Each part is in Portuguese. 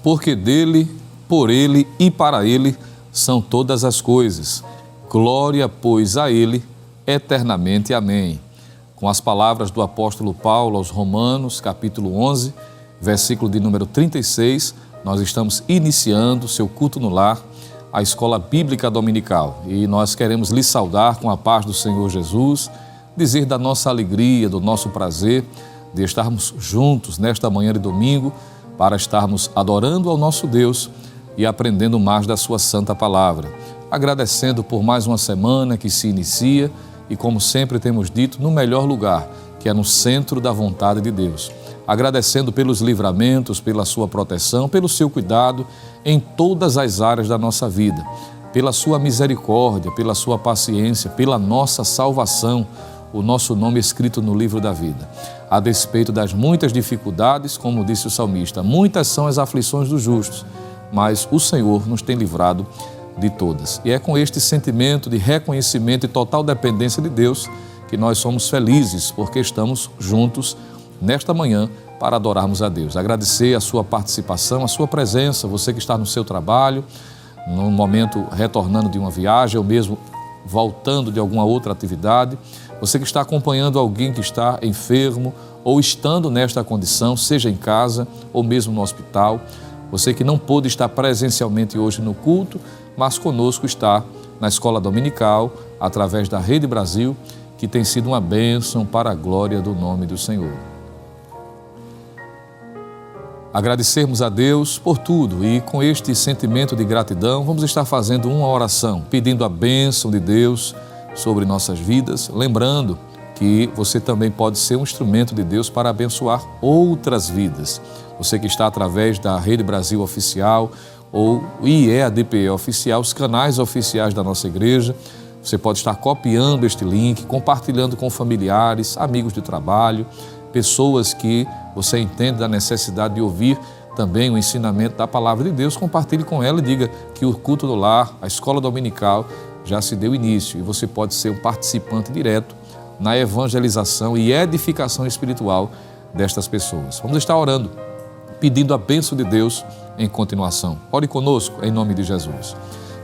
porque dele, por ele e para ele são todas as coisas. Glória, pois, a ele eternamente. Amém. Com as palavras do apóstolo Paulo aos Romanos, capítulo 11, versículo de número 36, nós estamos iniciando seu culto no lar, a Escola Bíblica Dominical. E nós queremos lhe saudar com a paz do Senhor Jesus, dizer da nossa alegria, do nosso prazer de estarmos juntos nesta manhã de domingo para estarmos adorando ao nosso Deus e aprendendo mais da sua santa palavra. Agradecendo por mais uma semana que se inicia e, como sempre temos dito, no melhor lugar, que é no centro da vontade de Deus. Agradecendo pelos livramentos, pela sua proteção, pelo seu cuidado em todas as áreas da nossa vida, pela sua misericórdia, pela sua paciência, pela nossa salvação, o nosso nome escrito no livro da vida. A despeito das muitas dificuldades, como disse o salmista, muitas são as aflições dos justos, mas o Senhor nos tem livrado de todas. E é com este sentimento de reconhecimento e total dependência de Deus que nós somos felizes, porque estamos juntos nesta manhã para adorarmos a Deus. Agradecer a sua participação, a sua presença, você que está no seu trabalho, no momento retornando de uma viagem ou mesmo voltando de alguma outra atividade, você que está acompanhando alguém que está enfermo ou estando nesta condição, seja em casa ou mesmo no hospital, você que não pôde estar presencialmente hoje no culto, mas conosco está na Escola Dominical, através da Rede Brasil, que tem sido uma bênção para a glória do nome do Senhor. Agradecermos a Deus por tudo e com este sentimento de gratidão vamos estar fazendo uma oração, pedindo a bênção de Deus sobre nossas vidas, lembrando que você também pode ser um instrumento de Deus para abençoar outras vidas. Você que está através da Rede Brasil Oficial ou IEADPE Oficial, os canais oficiais da nossa igreja, você pode estar copiando este link, compartilhando com familiares, amigos de trabalho, pessoas que você entende da necessidade de ouvir também o ensinamento da palavra de Deus, compartilhe com ela e diga que o culto do lar, a escola dominical, já se deu início e você pode ser um participante direto na evangelização e edificação espiritual destas pessoas. Vamos estar orando, pedindo a bênção de Deus em continuação. Ore conosco em nome de Jesus.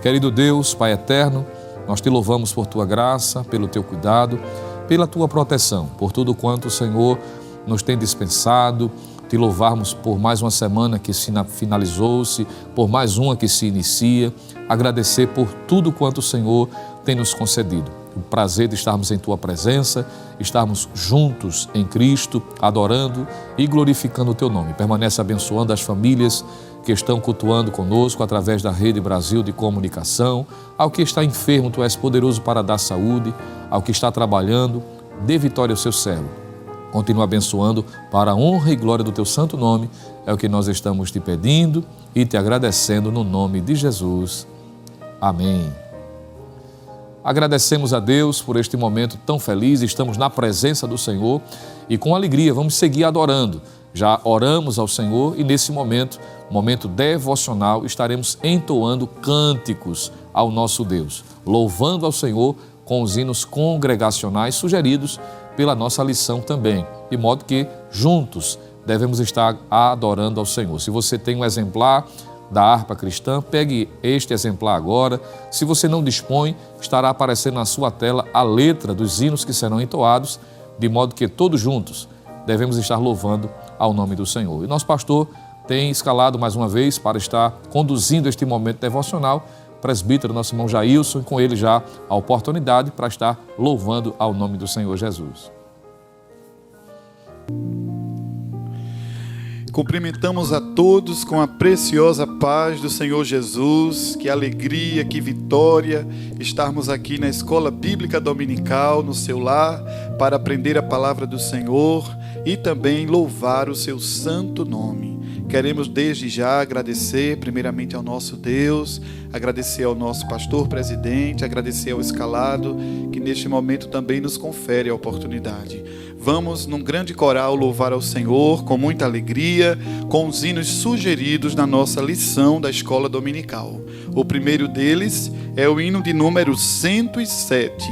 Querido Deus, Pai eterno, nós te louvamos por tua graça, pelo teu cuidado, pela tua proteção, por tudo quanto o Senhor nos tem dispensado, te louvarmos por mais uma semana que se finalizou-se, por mais uma que se inicia, agradecer por tudo quanto o Senhor tem nos concedido. O prazer de estarmos em tua presença, estarmos juntos em Cristo, adorando e glorificando o teu nome. Permanece abençoando as famílias que estão cultuando conosco através da Rede Brasil de Comunicação. Ao que está enfermo, tu és poderoso para dar saúde. Ao que está trabalhando, dê vitória ao seu servo. Continua abençoando para a honra e glória do teu santo nome. É o que nós estamos te pedindo e te agradecendo no nome de Jesus. Amém. Agradecemos a Deus por este momento tão feliz. Estamos na presença do Senhor e com alegria vamos seguir adorando. Já oramos ao Senhor e nesse momento devocional, estaremos entoando cânticos ao nosso Deus, louvando ao Senhor com os hinos congregacionais sugeridos pela nossa lição também, de modo que juntos devemos estar adorando ao Senhor. Se você tem um exemplar da harpa cristã, pegue este exemplar agora. Se você não dispõe, estará aparecendo na sua tela a letra dos hinos que serão entoados, de modo que todos juntos devemos estar louvando ao nome do Senhor. E nosso pastor tem escalado mais uma vez para estar conduzindo este momento devocional, presbítero, nosso irmão Jailson, e com ele já a oportunidade para estar louvando ao nome do Senhor Jesus. Cumprimentamos a todos com a preciosa paz do Senhor Jesus. Que alegria, que vitória estarmos aqui na Escola Bíblica Dominical, no seu lar, para aprender a palavra do Senhor e também louvar o seu santo nome. Queremos desde já agradecer primeiramente ao nosso Deus, agradecer ao nosso pastor presidente, agradecer ao escalado que neste momento também nos confere a oportunidade. Vamos num grande coral louvar ao Senhor com muita alegria, com os hinos sugeridos na nossa lição da escola dominical. O primeiro deles é o hino de número 107,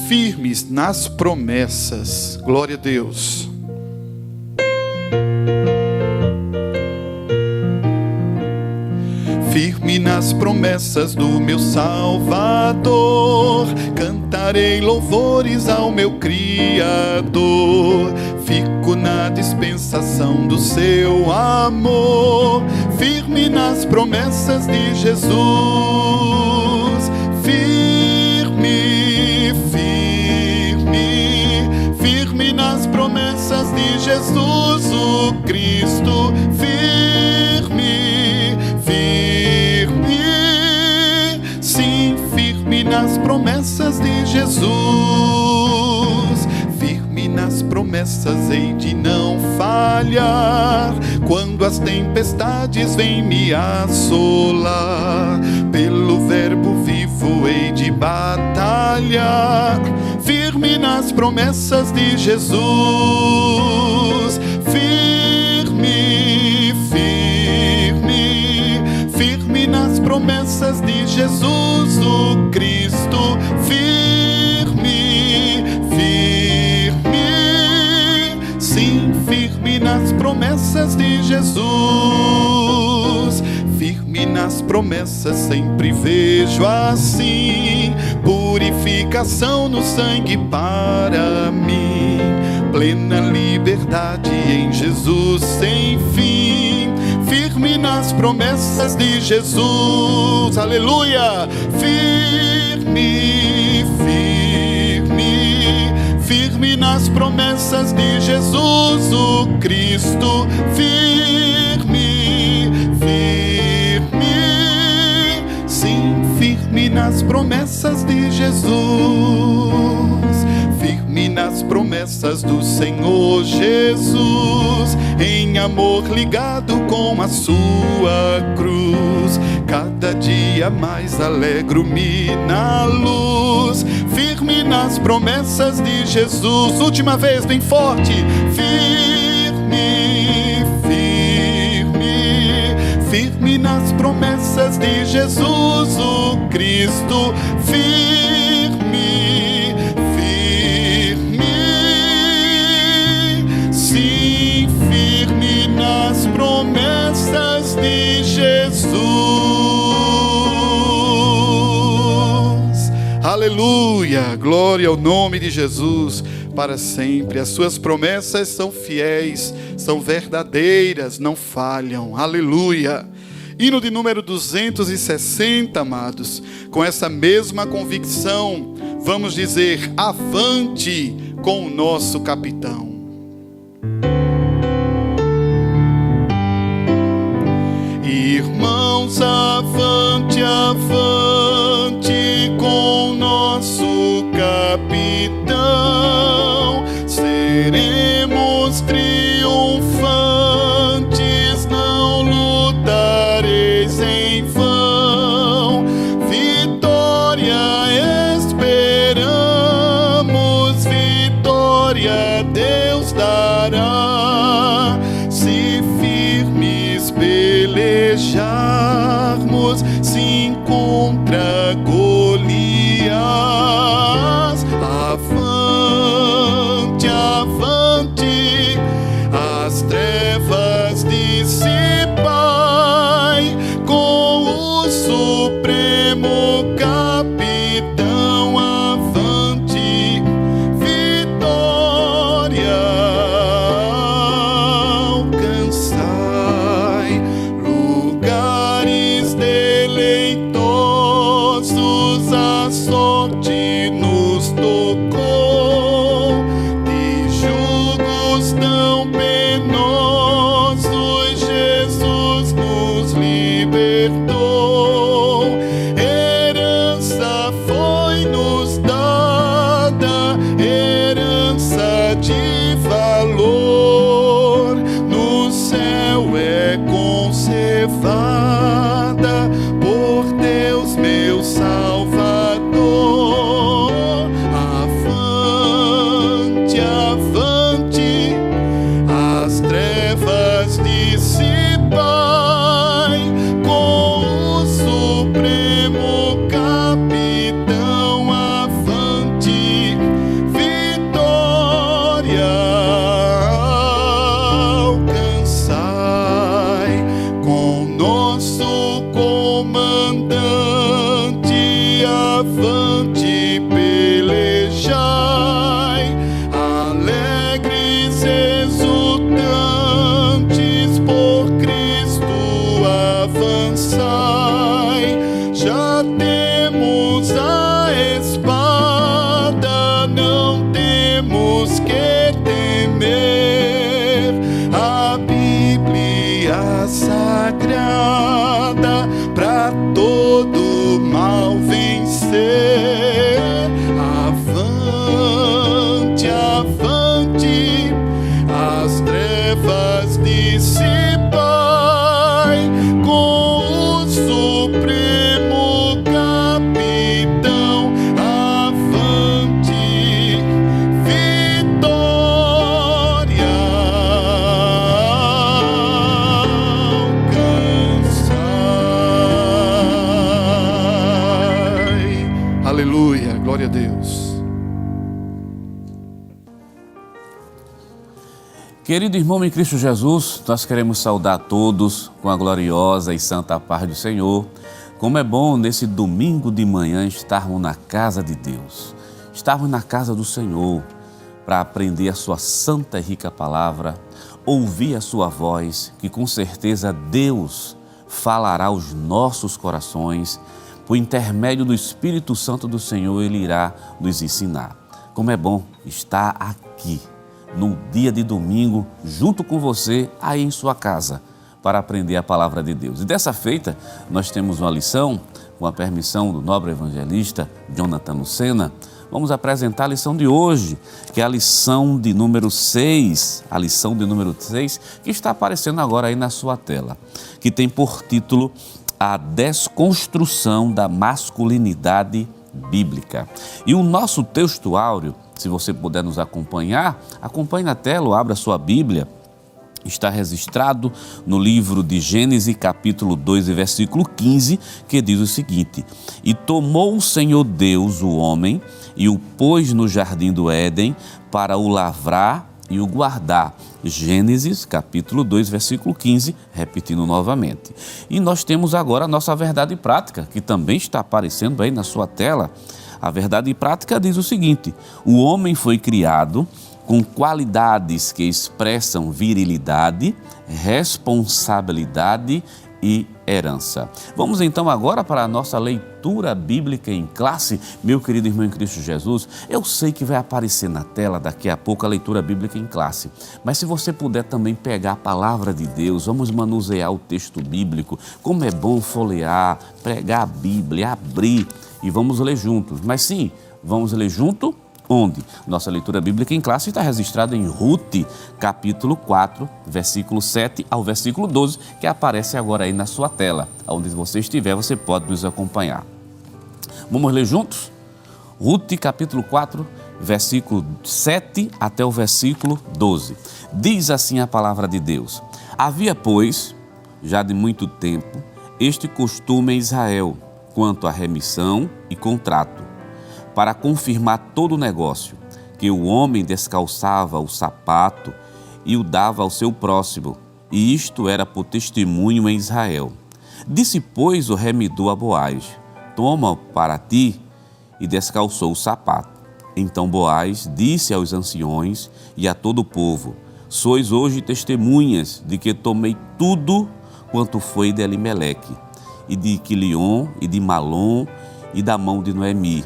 Firmes nas Promessas. Glória a Deus. firme nas promessas do meu Salvador. Cantarei louvores ao meu Criador. Fico na dispensação do seu amor, firme nas promessas de Jesus. Firme, firme, firme nas promessas de Jesus, o Cristo. Firme, firme, sim, firme nas promessas de Jesus. Firme nas promessas hei de não falhar, quando as tempestades vêm me assolar. Pelo verbo vivo hei de batalhar, firme nas promessas de Jesus. Firme, firme, firme nas promessas de Jesus, o Cristo. Firme, firme, sim, firme nas promessas de Jesus. Firme nas promessas sempre vejo assim, purificação no sangue para mim, plena liberdade em Jesus sem fim. Firme nas promessas de Jesus, aleluia. Firme, firme, firme nas promessas de Jesus, o Cristo. Firme, firme, sim, firme nas promessas de Jesus. Firme nas promessas do Senhor Jesus, em amor ligado com a sua cruz. Cada dia mais alegro-me na luz, firme nas promessas de Jesus. Última vez, bem forte. Firme, firme, firme nas promessas de Jesus, o Cristo. Firme, firme, sim, firme nas promessas de Jesus. Aleluia, glória ao nome de Jesus para sempre. As suas promessas são fiéis, são verdadeiras, não falham. Aleluia. Hino de número 260, amados. Com essa mesma convicção, vamos dizer avante com o nosso capitão. Irmãos, avante, avante com nosso capitão. Seremos triunfantes, não lutareis em vão. Vitória esperamos, vitória Deus dará. Se firmes pelejarmos, se encontrar avante, pelejai, alegres, exultantes, por Cristo avançai. Já temos a espada, não temos que temer. A Bíblia Sagrada pra todo mal vencer. Avante, avante, as trevas dissipai, com o Supremo Capitão. Avante, vitória alcançai. Aleluia, glória a Deus. Querido irmão em Cristo Jesus, nós queremos saudar a todos com a gloriosa e santa paz do Senhor. Como é bom nesse domingo de manhã estarmos na casa de Deus, estarmos na casa do Senhor para aprender a sua santa e rica palavra, ouvir a sua voz, que com certeza Deus falará aos nossos corações, por intermédio do Espírito Santo do Senhor, Ele irá nos ensinar. Como é bom estar aqui no dia de domingo, junto com você, aí em sua casa, para aprender a palavra de Deus. E dessa feita, nós temos uma lição, com a permissão do nobre evangelista Jonathan Lucena. Vamos apresentar a lição de hoje, que é a lição de número 6, que está aparecendo agora aí na sua tela, que tem por título A Desconstrução da Masculinidade Bíblica. E o nosso texto áureo, se você puder nos acompanhar, acompanhe na tela ou abra sua Bíblia. Está registrado no livro de Gênesis, capítulo 2, versículo 15, que diz o seguinte: E tomou o Senhor Deus o homem e o pôs no jardim do Éden para o lavrar e o guardar. Gênesis, capítulo 2, versículo 15, repetindo novamente. E nós temos agora a nossa verdade prática, que também está aparecendo aí na sua tela. A verdade prática diz o seguinte: o homem foi criado com qualidades que expressam virilidade, responsabilidade e herança. Vamos então agora para a nossa leitura bíblica em classe. Meu querido irmão em Cristo Jesus, eu sei que vai aparecer na tela daqui a pouco a leitura bíblica em classe, mas se você puder também pegar a palavra de Deus, vamos manusear o texto bíblico. Como é bom folhear, pregar a Bíblia, abrir e vamos ler juntos. Mas sim, vamos ler junto. Onde? Nossa leitura bíblica em classe está registrada em Ruth, capítulo 4, versículo 7 ao versículo 12, que aparece agora aí na sua tela. Onde você estiver, você pode nos acompanhar. Vamos ler juntos? Ruth, capítulo 4, versículo 7 até o versículo 12. Diz assim a palavra de Deus: Havia, pois, já de muito tempo, este costume em Israel, quanto à remissão e contrato, para confirmar todo o negócio, que o homem descalçava o sapato e o dava ao seu próximo, e isto era por testemunho em Israel. Disse, pois, o remidor a Boaz: Toma para ti, e descalçou o sapato. Então Boaz disse aos anciões e a todo o povo: Sois hoje testemunhas de que tomei tudo quanto foi de Elimeleque, e de Quilion, e de Malom, e da mão de Noemi,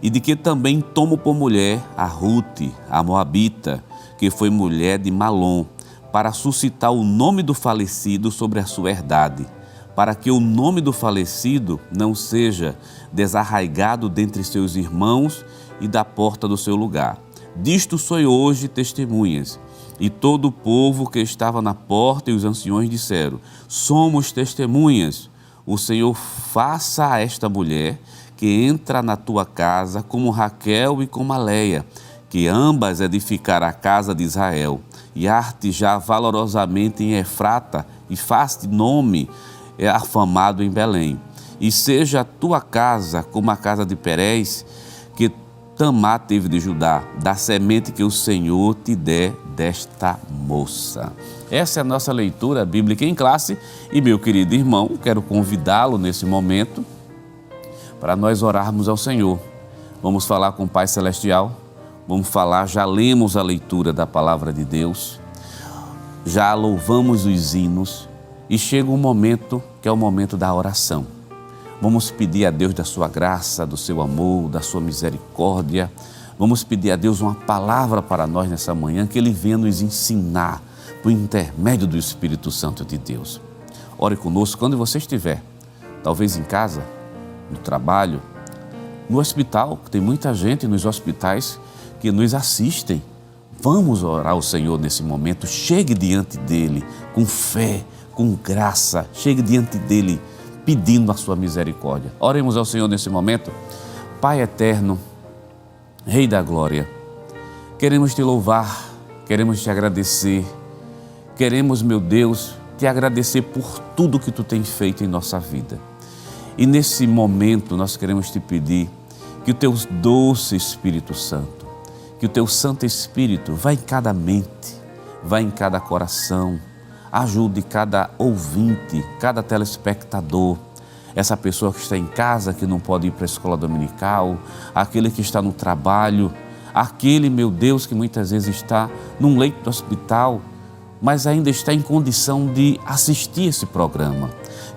e de que também tomo por mulher a Ruth, a Moabita, que foi mulher de Malom, para suscitar o nome do falecido sobre a sua herdade, para que o nome do falecido não seja desarraigado dentre seus irmãos e da porta do seu lugar. Disto sois hoje testemunhas. E todo o povo que estava na porta e os anciões disseram: Somos testemunhas. O Senhor faça a esta mulher que entra na tua casa como Raquel e como a Leia, que ambas edificaram a casa de Israel, e arte já valorosamente em Efrata, e faz-te nome afamado em Belém. E seja a tua casa como a casa de Perez, que Tamar teve de Judá, da semente que o Senhor te der desta moça. Essa é a nossa leitura bíblica em classe, e meu querido irmão, quero convidá-lo nesse momento para nós orarmos ao Senhor. Vamos falar com o Pai Celestial, vamos falar, já lemos a leitura da Palavra de Deus, já louvamos os hinos e chega um momento que é o momento da oração. Vamos pedir a Deus da sua graça, do seu amor, da sua misericórdia. Vamos pedir a Deus uma palavra para nós nessa manhã, que Ele venha nos ensinar por intermédio do Espírito Santo de Deus. Ore conosco quando você estiver, talvez em casa, no trabalho, no hospital, que tem muita gente nos hospitais que nos assistem. Vamos orar ao Senhor nesse momento. Chegue diante dEle com fé, com graça. Chegue diante dEle pedindo a sua misericórdia. Oremos ao Senhor nesse momento. Pai eterno, Rei da glória, queremos te louvar, queremos te agradecer. Queremos, meu Deus, te agradecer por tudo que tu tens feito em nossa vida. E nesse momento nós queremos te pedir que o teu doce Espírito Santo, que o teu Santo Espírito vá em cada mente, vá em cada coração, ajude cada ouvinte, cada telespectador, essa pessoa que está em casa, que não pode ir para a escola dominical, aquele que está no trabalho, aquele, meu Deus, que muitas vezes está num leito do hospital, mas ainda está em condição de assistir esse programa.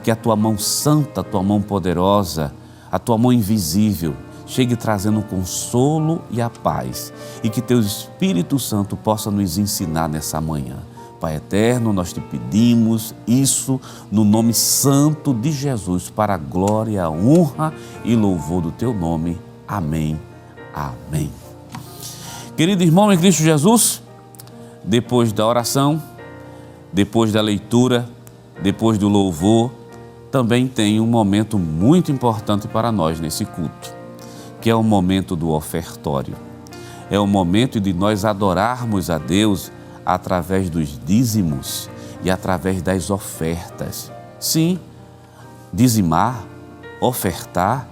Que a tua mão santa, a tua mão poderosa, a tua mão invisível, chegue trazendo o consolo e a paz, e que teu Espírito Santo possa nos ensinar nessa manhã. Pai eterno, nós te pedimos isso no nome santo de Jesus, para a glória, a honra e louvor do teu nome. Amém. Amém. Querido irmão em Cristo Jesus, depois da oração, depois da leitura, depois do louvor, também tem um momento muito importante para nós nesse culto, que é o momento do ofertório. É o momento de nós adorarmos a Deus através dos dízimos e através das ofertas. Sim, dizimar, ofertar,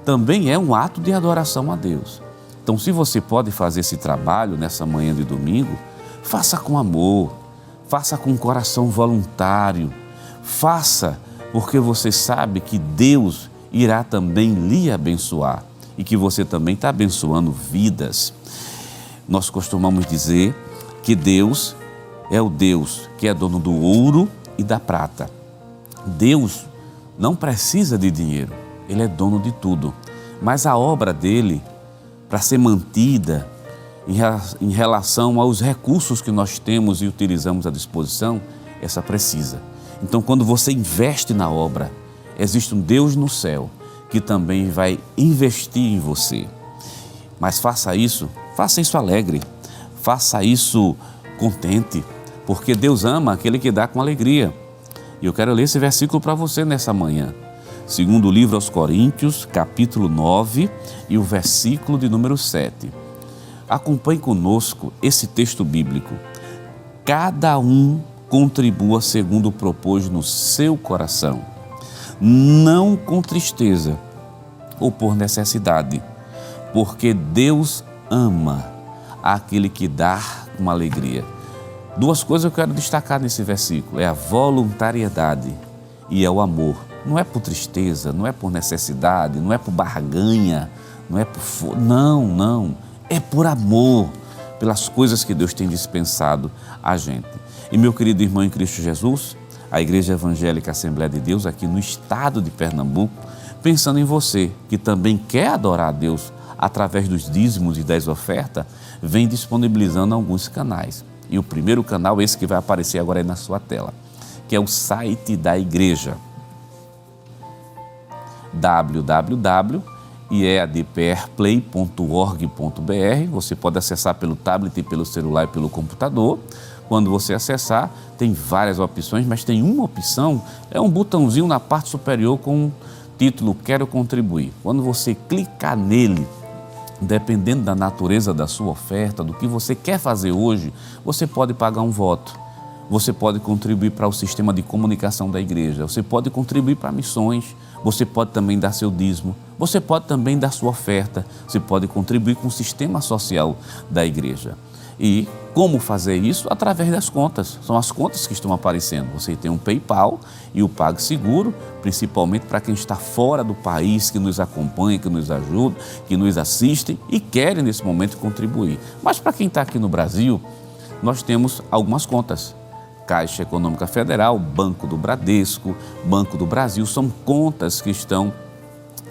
também é um ato de adoração a Deus. Então, se você pode fazer esse trabalho nessa manhã de domingo, faça com amor, faça com coração voluntário, faça porque você sabe que Deus irá também lhe abençoar e que você também está abençoando vidas. Nós costumamos dizer que Deus é o Deus que é dono do ouro e da prata. Deus não precisa de dinheiro, Ele é dono de tudo. Mas a obra dele, para ser mantida em relação aos recursos que nós temos e utilizamos à disposição, essa precisa. Então, quando você investe na obra, existe um Deus no céu que também vai investir em você. Mas faça isso alegre, faça isso contente, porque Deus ama aquele que dá com alegria. E eu quero ler esse versículo para você nessa manhã. Segundo o livro aos Coríntios, capítulo 9 e o versículo de número 7. Acompanhe conosco esse texto bíblico. Cada um contribua segundo propôs no seu coração, não com tristeza ou por necessidade, porque Deus ama aquele que dá com alegria. Duas coisas eu quero destacar nesse versículo, é a voluntariedade e é o amor. Não é por tristeza, não é por necessidade, não é por barganha, não é por... Não, é por amor, pelas coisas que Deus tem dispensado a gente. E meu querido irmão em Cristo Jesus, a Igreja Evangélica Assembleia de Deus aqui no estado de Pernambuco, pensando em você que também quer adorar a Deus através dos dízimos e das ofertas, vem disponibilizando alguns canais. E o primeiro canal, esse que vai aparecer agora aí na sua tela, que é o site da igreja, www.eadprplay.org.br. Você pode acessar pelo tablet, pelo celular e pelo computador. Quando você acessar, tem várias opções, mas tem uma opção, é um botãozinho na parte superior com o título Quero Contribuir. Quando você clicar nele, dependendo da natureza da sua oferta, do que você quer fazer hoje, você pode pagar um voto. Você pode contribuir para o sistema de comunicação da igreja, você pode contribuir para missões, você pode também dar seu dízimo, você pode também dar sua oferta, você pode contribuir com o sistema social da igreja. E como fazer isso? Através das contas. São as contas que estão aparecendo. Você tem um PayPal e o PagSeguro, principalmente para quem está fora do país, que nos acompanha, que nos ajuda, que nos assiste e querem nesse momento contribuir. Mas para quem está aqui no Brasil, nós temos algumas contas. Caixa Econômica Federal, Banco do Bradesco, Banco do Brasil, são contas que estão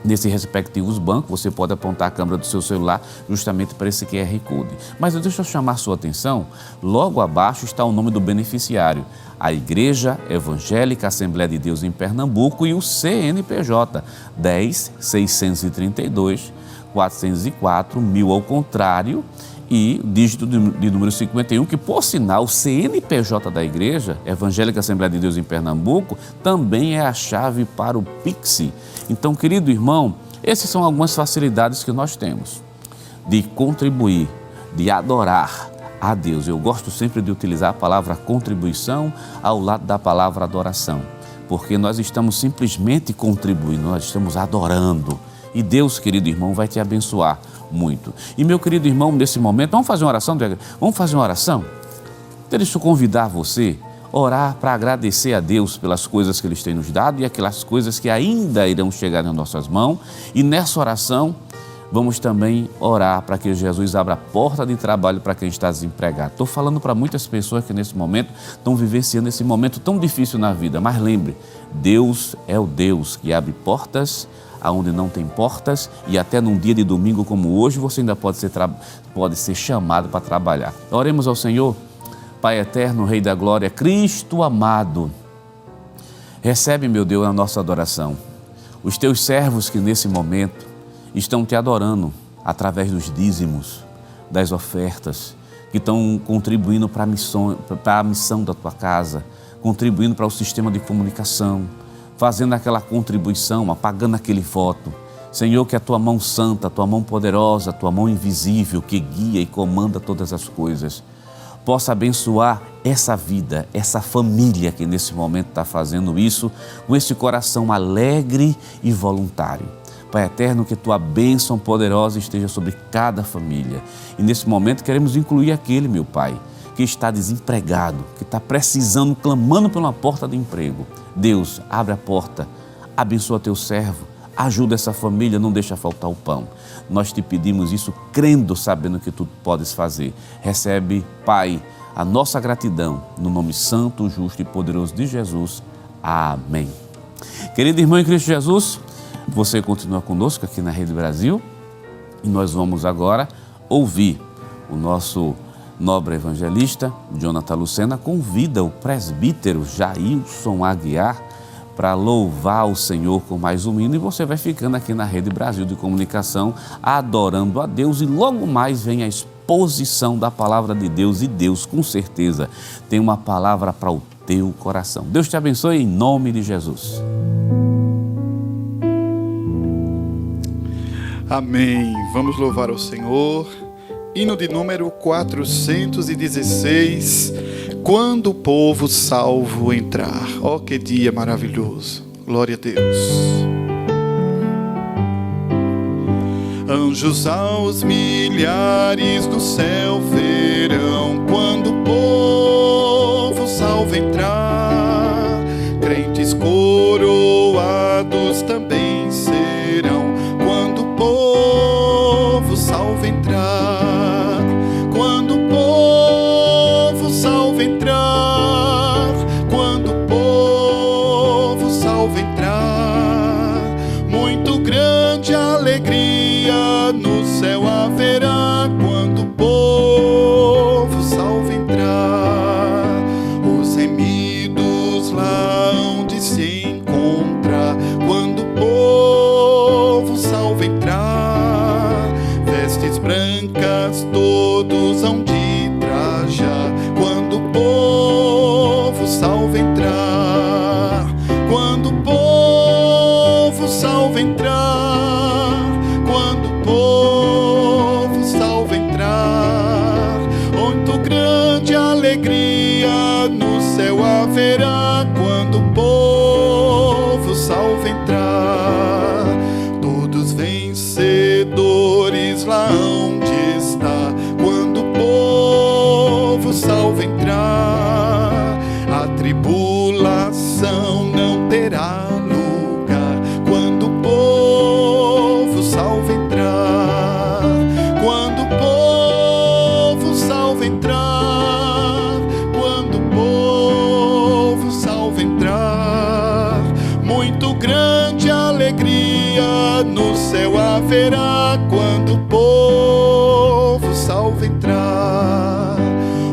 nesses respectivos bancos. Você pode apontar a câmera do seu celular justamente para esse QR Code. Mas deixa eu chamar a sua atenção, logo abaixo está o nome do beneficiário, a Igreja Evangélica Assembleia de Deus em Pernambuco e o CNPJ 10 632 404 1000 ao contrário, e dígito de número 51, que por sinal o CNPJ da Igreja Evangélica Assembleia de Deus em Pernambuco também é a chave para o Pix. Então, querido irmão, essas são algumas facilidades que nós temos de contribuir, de adorar a Deus. Eu gosto sempre de utilizar a palavra contribuição ao lado da palavra adoração, porque nós estamos simplesmente contribuindo, nós estamos adorando. E Deus, querido irmão, vai te abençoar muito. E meu querido irmão, nesse momento, vamos fazer uma oração? Vamos fazer uma oração? Deixa eu convidar você a orar para agradecer a Deus pelas coisas que Ele tem nos dado e aquelas coisas que ainda irão chegar nas nossas mãos. E nessa oração, vamos também orar para que Jesus abra a porta de trabalho para quem está desempregado. Estou falando para muitas pessoas que nesse momento estão vivenciando esse momento tão difícil na vida. Mas lembre, Deus é o Deus que abre portas aonde não tem portas, e até num dia de domingo como hoje você ainda pode ser chamado para trabalhar. Oremos ao Senhor. Pai eterno, Rei da Glória, Cristo amado, recebe, meu Deus, a nossa adoração. Os teus servos que nesse momento estão te adorando através dos dízimos, das ofertas, que estão contribuindo para a missão da tua casa, contribuindo para o sistema de comunicação, fazendo aquela contribuição, apagando aquele voto. Senhor, que a tua mão santa, a tua mão poderosa, a tua mão invisível, que guia e comanda todas as coisas, possa abençoar essa vida, essa família que nesse momento está fazendo isso, com esse coração alegre e voluntário. Pai eterno, que tua bênção poderosa esteja sobre cada família. E nesse momento queremos incluir aquele, meu Pai, que está desempregado, que está precisando, clamando por uma porta de emprego. Deus, abre a porta, abençoa teu servo, ajuda essa família, não deixa faltar o pão. Nós te pedimos isso crendo, sabendo que tu podes fazer. Recebe, Pai, a nossa gratidão, no nome santo, justo e poderoso de Jesus. Amém. Querido irmão em Cristo Jesus, você continua conosco aqui na Rede Brasil e nós vamos agora ouvir o nosso nobre evangelista, Jonathan Lucena, convida o presbítero Jailson Aguiar para louvar o Senhor com mais um hino, e você vai ficando aqui na Rede Brasil de Comunicação, adorando a Deus, e logo mais vem a exposição da palavra de Deus, e Deus, com certeza, tem uma palavra para o teu coração. Deus te abençoe em nome de Jesus. Amém. Vamos louvar ao Senhor. Hino de número 416, quando o povo salvo entrar. Oh, que dia maravilhoso. Glória a Deus. Anjos aos milhares do céu verão quando o povo salvo entrar. Crentes coroados também serão quando o povo salvo entrar. Quando o povo salvo entrar, quando o povo salvo entrar, muito grande alegria no céu haverá quando o povo salvo entrar. Os remidos lá onde se encontra quando o povo salvo entrar, vestes brancas todos hão de trajar quando o povo salvo entrar. Quando o povo salvo entrar, quando o povo salvo entrar, muito grande alegria no céu haverá quando o povo salvo entrar. Todos vencedores lá onde está quando o povo salvo entrar, a tribulação não terá lugar. Quando o povo salvo entrar, quando o povo salvo entrar, quando o povo salvo entrar, muito grande alegria no céu haverá. Quando o povo salvo entrar,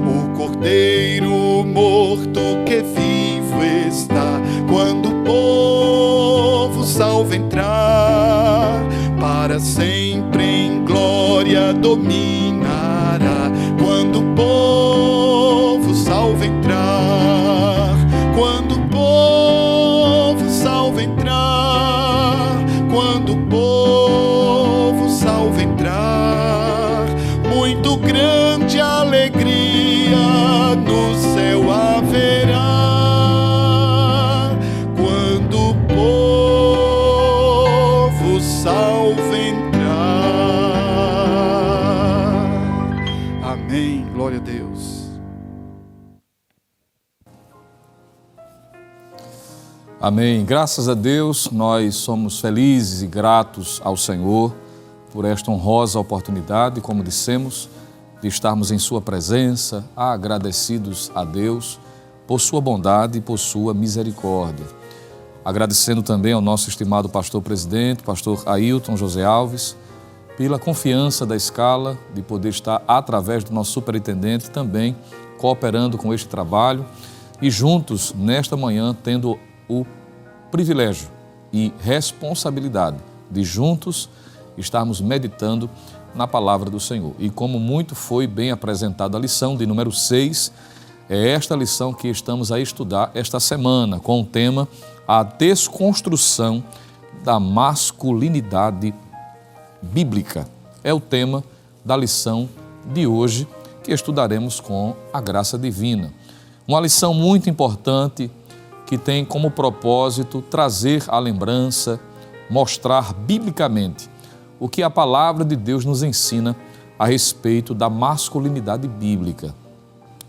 o cordeiro morto que vivo está. Quando o povo salvo entrar, para sempre em glória dominará. Quando o povo salvo entrar, quando o povo salvo entrar, quando o povo salvo entrar, muito grande alegria no céu haverá. Quando o povo salvo entrar. Amém. Glória a Deus. Amém. Graças a Deus, nós somos felizes e gratos ao Senhor por esta honrosa oportunidade, como dissemos, de estarmos em Sua presença, agradecidos a Deus por Sua bondade e por Sua misericórdia. Agradecendo também ao nosso estimado pastor presidente, pastor Ailton José Alves, pela confiança da escala de poder estar, através do nosso superintendente, também cooperando com este trabalho e juntos, nesta manhã, tendo o privilégio e responsabilidade de juntos estarmos meditando na palavra do Senhor. E como muito foi bem apresentada a lição de número 6, é esta lição que estamos a estudar esta semana, com o tema A Desconstrução da Masculinidade Bíblica. É o tema da lição de hoje, que estudaremos com a graça divina. Uma lição muito importante, que tem como propósito trazer à lembrança, mostrar biblicamente o que a palavra de Deus nos ensina a respeito da masculinidade bíblica.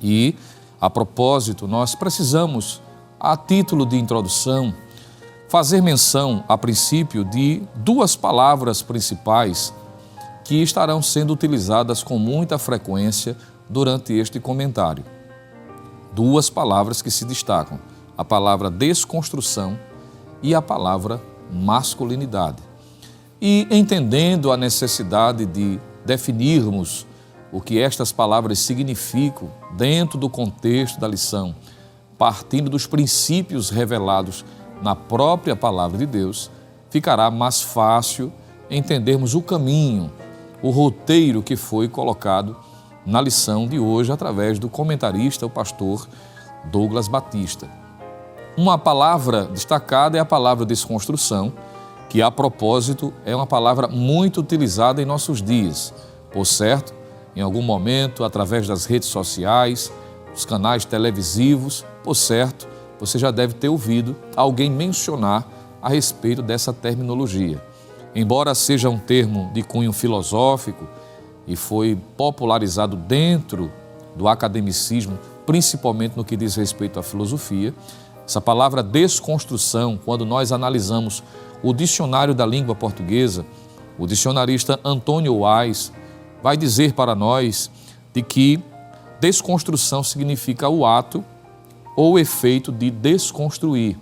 E, a propósito, nós precisamos, a título de introdução, fazer menção, a princípio, de duas palavras principais que estarão sendo utilizadas com muita frequência durante este comentário. Duas palavras que se destacam: a palavra desconstrução e a palavra masculinidade. E entendendo a necessidade de definirmos o que estas palavras significam dentro do contexto da lição, partindo dos princípios revelados na própria palavra de Deus, ficará mais fácil entendermos o caminho, o roteiro que foi colocado na lição de hoje através do comentarista, o pastor Douglas Batista. Uma palavra destacada é a palavra desconstrução, que, a propósito, é uma palavra muito utilizada em nossos dias. Por certo, em algum momento, através das redes sociais, os canais televisivos, por certo, você já deve ter ouvido alguém mencionar a respeito dessa terminologia. Embora seja um termo de cunho filosófico e foi popularizado dentro do academicismo, principalmente no que diz respeito à filosofia, essa palavra desconstrução, quando nós analisamos o dicionário da língua portuguesa, o dicionarista Antônio Wise vai dizer para nós de que desconstrução significa o ato ou efeito de desconstruir.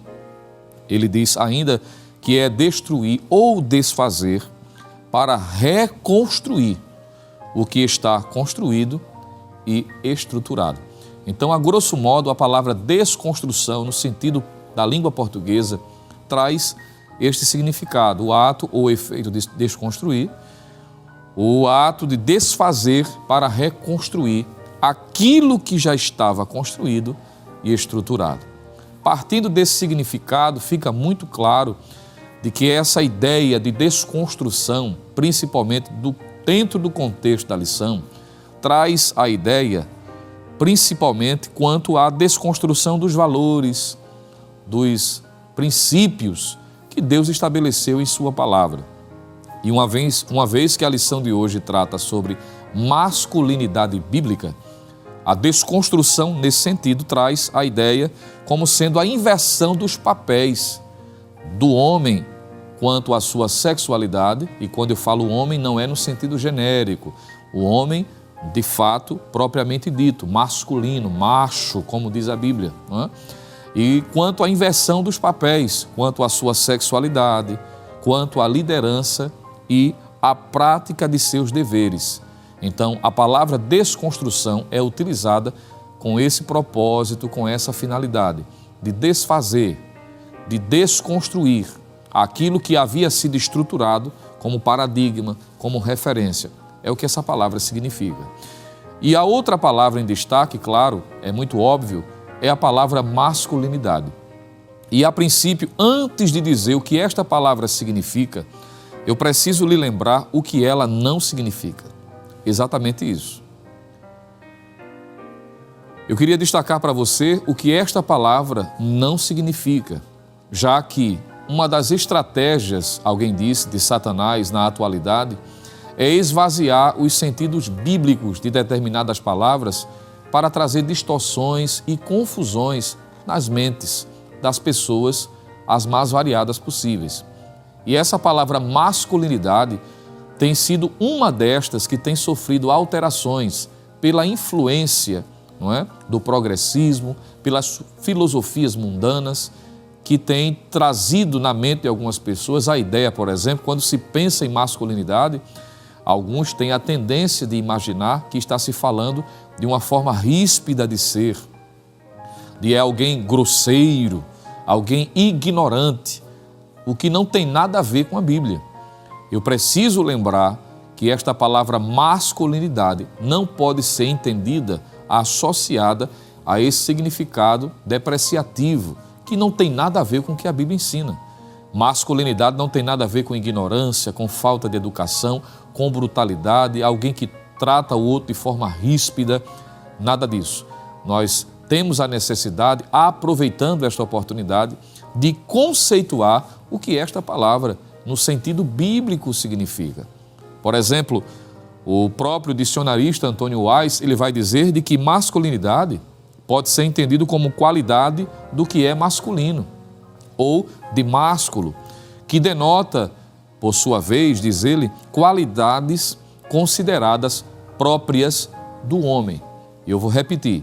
Ele diz ainda que é destruir ou desfazer para reconstruir o que está construído e estruturado. Então, a grosso modo, a palavra desconstrução, no sentido da língua portuguesa, traz este significado: o ato ou efeito de desconstruir, o ato de desfazer para reconstruir aquilo que já estava construído e estruturado. Partindo desse significado, fica muito claro de que essa ideia de desconstrução, principalmente dentro do contexto da lição, traz a ideia principalmente quanto à desconstrução dos valores, dos princípios que Deus estabeleceu em sua palavra. E uma vez que a lição de hoje trata sobre masculinidade bíblica, A desconstrução, nesse sentido, traz a ideia como sendo a inversão dos papéis do homem quanto à sua sexualidade, e quando eu falo homem não é no sentido genérico, o homem, de fato, propriamente dito, masculino, macho, como diz a Bíblia, não é? E quanto à inversão dos papéis, quanto à sua sexualidade, quanto à liderança e à prática de seus deveres. Então, a palavra desconstrução é utilizada com esse propósito, com essa finalidade, de desfazer, de desconstruir aquilo que havia sido estruturado como paradigma, como referência. É o que essa palavra significa. E a outra palavra em destaque, claro, é muito óbvio, é a palavra masculinidade. E a princípio, antes de dizer o que esta palavra significa, eu preciso lhe lembrar o que ela não significa. Exatamente isso. Eu queria destacar para você o que esta palavra não significa, já que uma das estratégias, alguém disse, de Satanás na atualidade, é esvaziar os sentidos bíblicos de determinadas palavras para trazer distorções e confusões nas mentes das pessoas as mais variadas possíveis. E essa palavra masculinidade tem sido uma destas que tem sofrido alterações pela influência, não é, do progressismo, pelas filosofias mundanas, que tem trazido na mente de algumas pessoas a ideia, por exemplo, quando se pensa em masculinidade, alguns têm a tendência de imaginar que está se falando de uma forma ríspida de ser, de alguém grosseiro, alguém ignorante, o que não tem nada a ver com a Bíblia. Eu preciso lembrar que esta palavra masculinidade não pode ser entendida associada a esse significado depreciativo, que não tem nada a ver com o que a Bíblia ensina. Masculinidade não tem nada a ver com ignorância, com falta de educação, com brutalidade, alguém que trata o outro de forma ríspida, nada disso. Nós temos a necessidade, aproveitando esta oportunidade, de conceituar o que esta palavra, no sentido bíblico, significa. Por exemplo, o próprio dicionarista Antônio Wise, ele vai dizer de que masculinidade pode ser entendido como qualidade do que é masculino, ou de másculo, que denota, por sua vez, diz ele, qualidades consideradas próprias do homem. Eu vou repetir.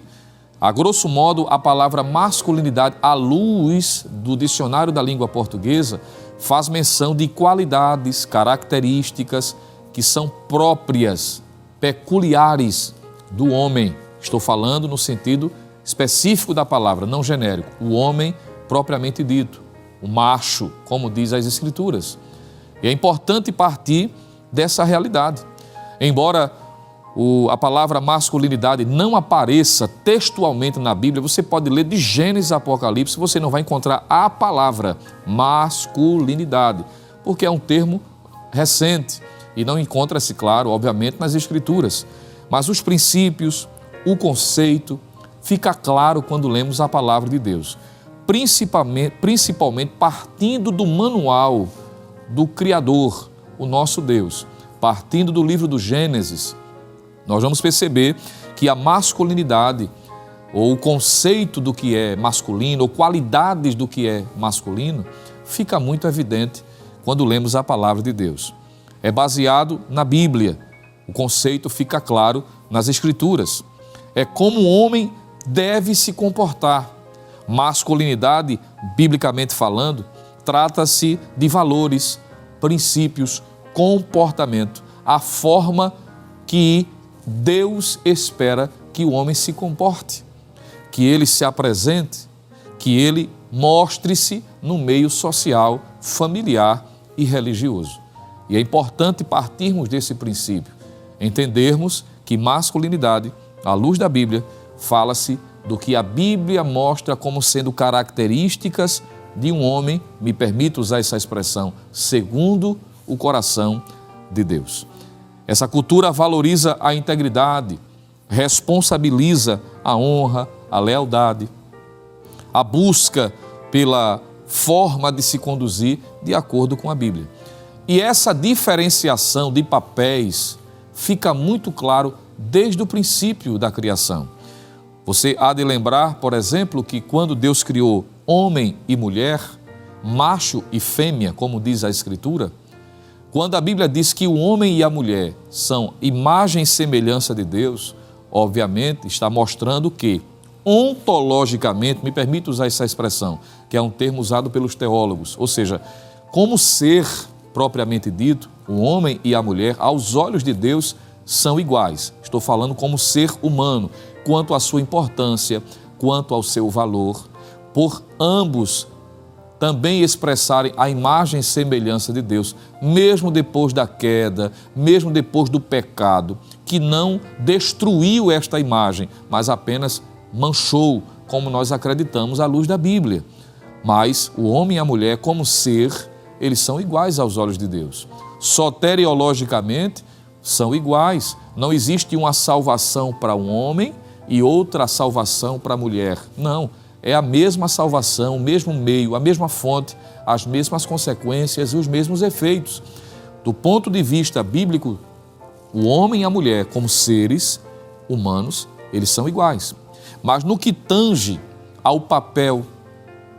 A grosso modo, a palavra masculinidade, à luz do dicionário da língua portuguesa, faz menção de qualidades, características que são próprias, peculiares do homem. Estou falando no sentido específico da palavra, não genérico. O homem propriamente dito, o macho, como diz as Escrituras. E é importante partir dessa realidade. Embora a palavra masculinidade não apareça textualmente na Bíblia, você pode ler de Gênesis a Apocalipse, você não vai encontrar a palavra masculinidade, porque é um termo recente e não encontra-se, claro, obviamente, nas Escrituras. Mas os princípios, o conceito, fica claro quando lemos a palavra de Deus, principalmente partindo do manual do Criador, o nosso Deus, partindo do livro do Gênesis. Nós vamos perceber que a masculinidade, ou o conceito do que é masculino, ou qualidades do que é masculino, fica muito evidente quando lemos a palavra de Deus. É baseado na Bíblia, o conceito fica claro nas Escrituras. É como o homem deve se comportar. Masculinidade, biblicamente falando, trata-se de valores, princípios, comportamento, a forma que Deus espera que o homem se comporte, que ele se apresente, que ele mostre-se no meio social, familiar e religioso. E é importante partirmos desse princípio, entendermos que masculinidade, à luz da Bíblia, fala-se do que a Bíblia mostra como sendo características de um homem, me permito usar essa expressão, segundo o coração de Deus. Essa cultura valoriza a integridade, responsabiliza a honra, a lealdade, a busca pela forma de se conduzir de acordo com a Bíblia. E essa diferenciação de papéis fica muito claro desde o princípio da criação. Você há de lembrar, por exemplo, que quando Deus criou homem e mulher, macho e fêmea, como diz a Escritura, quando a Bíblia diz que o homem e a mulher são imagem e semelhança de Deus, obviamente está mostrando que, ontologicamente, me permite usar essa expressão, que é um termo usado pelos teólogos, ou seja, como ser propriamente dito, o homem e a mulher, aos olhos de Deus, são iguais. Estou falando como ser humano, quanto à sua importância, quanto ao seu valor, por ambos também expressarem a imagem e semelhança de Deus, mesmo depois da queda, mesmo depois do pecado, que não destruiu esta imagem, mas apenas manchou, como nós acreditamos à luz da Bíblia. Mas o homem e a mulher, como ser, eles são iguais aos olhos de Deus. Soteriologicamente, são iguais. Não existe uma salvação para um homem e outra salvação para a mulher. Não. É a mesma salvação, o mesmo meio, a mesma fonte, as mesmas consequências e os mesmos efeitos. Do ponto de vista bíblico, o homem e a mulher, como seres humanos, eles são iguais. Mas no que tange ao papel,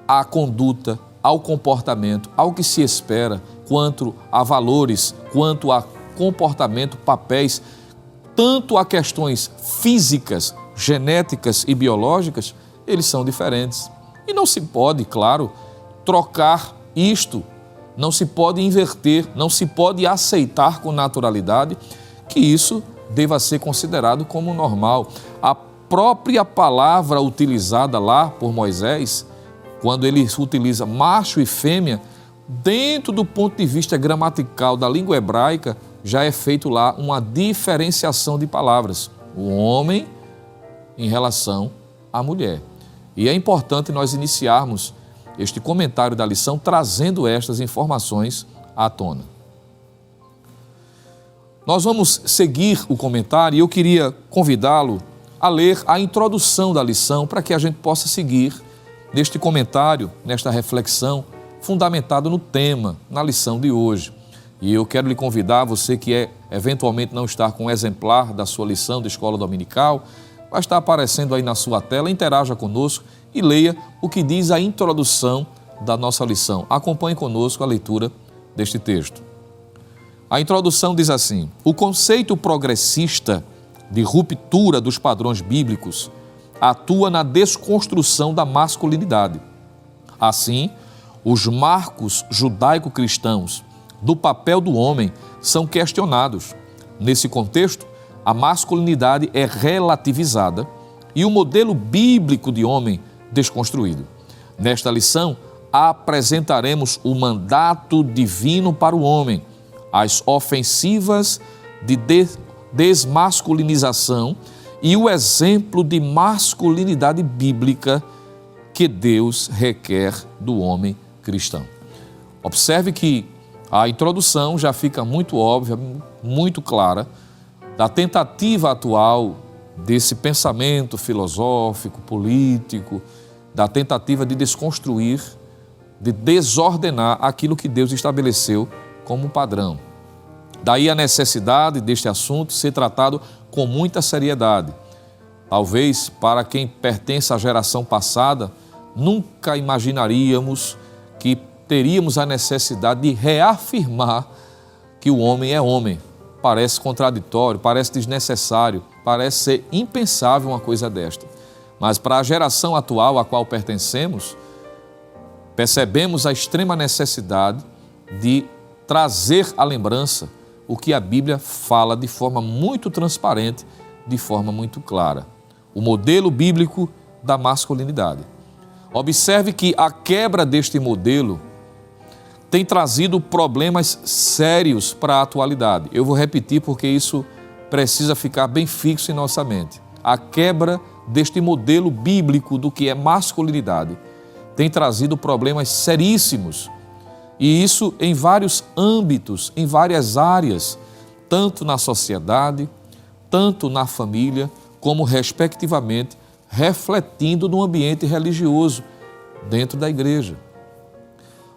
à conduta, ao comportamento, ao que se espera, quanto a valores, quanto a comportamento, papéis, tanto a questões físicas, genéticas e biológicas, eles são diferentes. E não se pode, claro, trocar isto, não se pode inverter, não se pode aceitar com naturalidade que isso deva ser considerado como normal. A própria palavra utilizada lá por Moisés, quando ele utiliza macho e fêmea, dentro do ponto de vista gramatical da língua hebraica, já é feito lá uma diferenciação de palavras. O homem em relação à mulher. E é importante nós iniciarmos este comentário da lição trazendo estas informações à tona. Nós vamos seguir o comentário e eu queria convidá-lo a ler a introdução da lição para que a gente possa seguir neste comentário, nesta reflexão fundamentado no tema, na lição de hoje. E eu quero lhe convidar, você que eventualmente não está com um exemplar da sua lição de escola dominical, vai estar aparecendo aí na sua tela, interaja conosco e leia o que diz a introdução da nossa lição. Acompanhe conosco a leitura deste texto. A introdução diz assim: o conceito progressista de ruptura dos padrões bíblicos atua na desconstrução da masculinidade. Assim, os marcos judaico-cristãos do papel do homem são questionados. Nesse contexto, a masculinidade é relativizada e o modelo bíblico de homem desconstruído. Nesta lição, apresentaremos o mandato divino para o homem, as ofensivas de desmasculinização e o exemplo de masculinidade bíblica que Deus requer do homem cristão. Observe que a introdução já fica muito óbvia, muito clara, da tentativa atual desse pensamento filosófico, político, da tentativa de desconstruir, de desordenar aquilo que Deus estabeleceu como padrão. Daí a necessidade deste assunto ser tratado com muita seriedade. Talvez para quem pertence à geração passada, nunca imaginaríamos que teríamos a necessidade de reafirmar que o homem é homem. Parece contraditório, parece desnecessário, parece ser impensável uma coisa desta. Mas para a geração atual a qual pertencemos, percebemos a extrema necessidade de trazer à lembrança o que a Bíblia fala de forma muito transparente, de forma muito clara. O modelo bíblico da masculinidade. Observe que a quebra deste modelo tem trazido problemas sérios para a atualidade. Eu vou repetir porque isso precisa ficar bem fixo em nossa mente. A quebra deste modelo bíblico do que é masculinidade tem trazido problemas seríssimos. E isso em vários âmbitos, em várias áreas, tanto na sociedade, tanto na família, como respectivamente, refletindo no ambiente religioso dentro da igreja.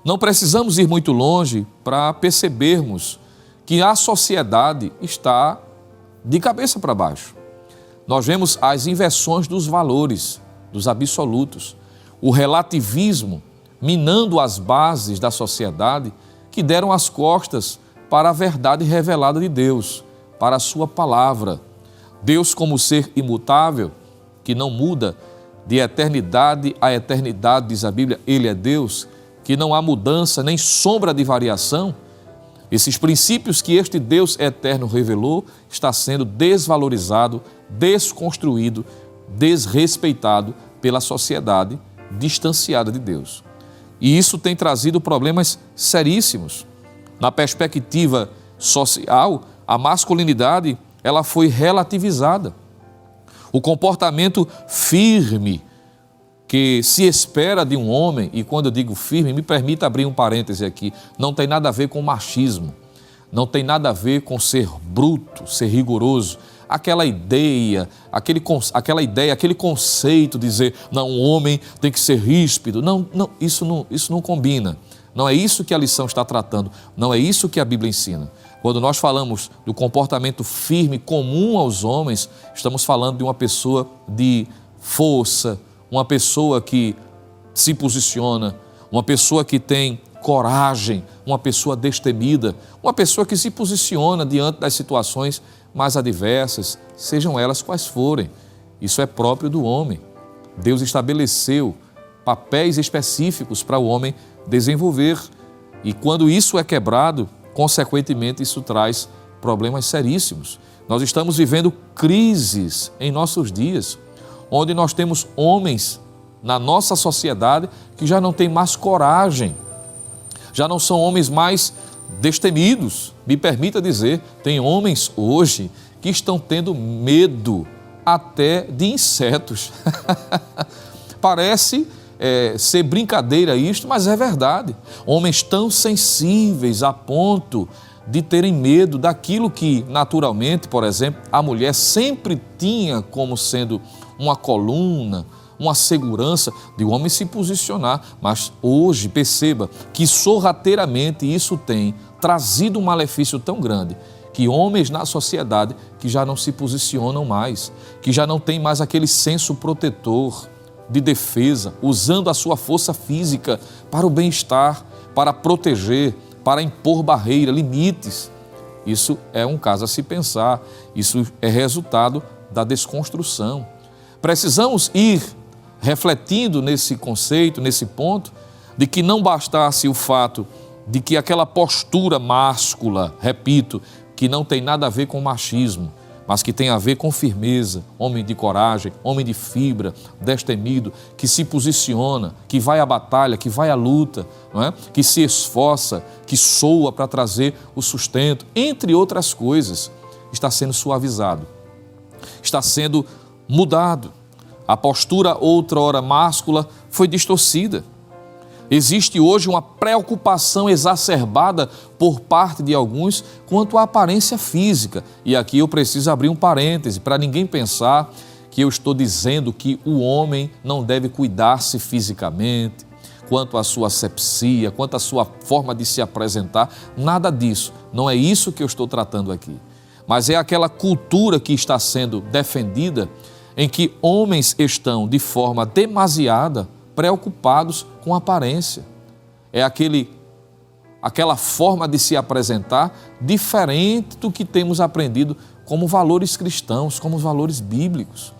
Não precisamos ir muito longe para percebermos que a sociedade está de cabeça para baixo. nós vemos as inversões dos valores, dos absolutos, o relativismo minando as bases da sociedade que deram as costas para a verdade revelada de Deus, para a sua palavra. Deus como ser imutável, que não muda de eternidade a eternidade, diz a Bíblia, Ele é Deus, que não há mudança nem sombra de variação. Esses princípios que este Deus eterno revelou está sendo desvalorizado, desconstruído, desrespeitado pela sociedade distanciada de Deus. E isso tem trazido problemas seríssimos. Na perspectiva social, a masculinidade ela foi relativizada. O comportamento firme que se espera de um homem, e quando eu digo firme, me permita abrir um parêntese aqui, não tem nada a ver com machismo, não tem nada a ver com ser bruto, ser rigoroso, aquele conceito de dizer, não, um homem tem que ser ríspido, isso não combina, não é isso que a lição está tratando, não é isso que a Bíblia ensina. Quando nós falamos do comportamento firme comum aos homens, estamos falando de uma pessoa de força, uma pessoa que se posiciona, uma pessoa que tem coragem, uma pessoa destemida, uma pessoa que se posiciona diante das situações mais adversas, sejam elas quais forem. Isso é próprio do homem. Deus estabeleceu papéis específicos para o homem desenvolver. E quando isso é quebrado, consequentemente, isso traz problemas seríssimos. Nós estamos vivendo crises em nossos dias, onde nós temos homens na nossa sociedade que já não têm mais coragem, já não são homens mais destemidos. Me permita dizer, tem homens hoje que estão tendo medo até de insetos. Parece ser brincadeira isto, mas é verdade. Homens tão sensíveis a ponto de terem medo daquilo que, naturalmente, por exemplo, a mulher sempre tinha como sendo uma coluna, uma segurança de o homem se posicionar. Mas hoje, perceba que sorrateiramente isso tem trazido um malefício tão grande que homens na sociedade que já não se posicionam mais, que já não tem mais aquele senso protetor de defesa, usando a sua força física para o bem-estar, para proteger, para impor barreira, limites. Isso é um caso a se pensar, isso é resultado da desconstrução. Precisamos ir refletindo nesse conceito, nesse ponto, de que não bastasse o fato de que aquela postura máscula, repito, que não tem nada a ver com machismo, mas que tem a ver com firmeza, homem de coragem, homem de fibra, destemido, que se posiciona, que vai à batalha, que vai à luta, não é? Que se esforça, que soa para trazer o sustento, entre outras coisas, está sendo suavizado, está sendo mudado. A postura outrora máscula foi distorcida. Existe hoje uma preocupação exacerbada por parte de alguns quanto à aparência física. E aqui eu preciso abrir um parêntese para ninguém pensar que eu estou dizendo que o homem não deve cuidar-se fisicamente, quanto à sua asepsia, quanto à sua forma de se apresentar. Nada disso. Não é isso que eu estou tratando aqui. Mas é aquela cultura que está sendo defendida em que homens estão de forma demasiada preocupados com a aparência. É aquela forma de se apresentar diferente do que temos aprendido como valores cristãos, como valores bíblicos.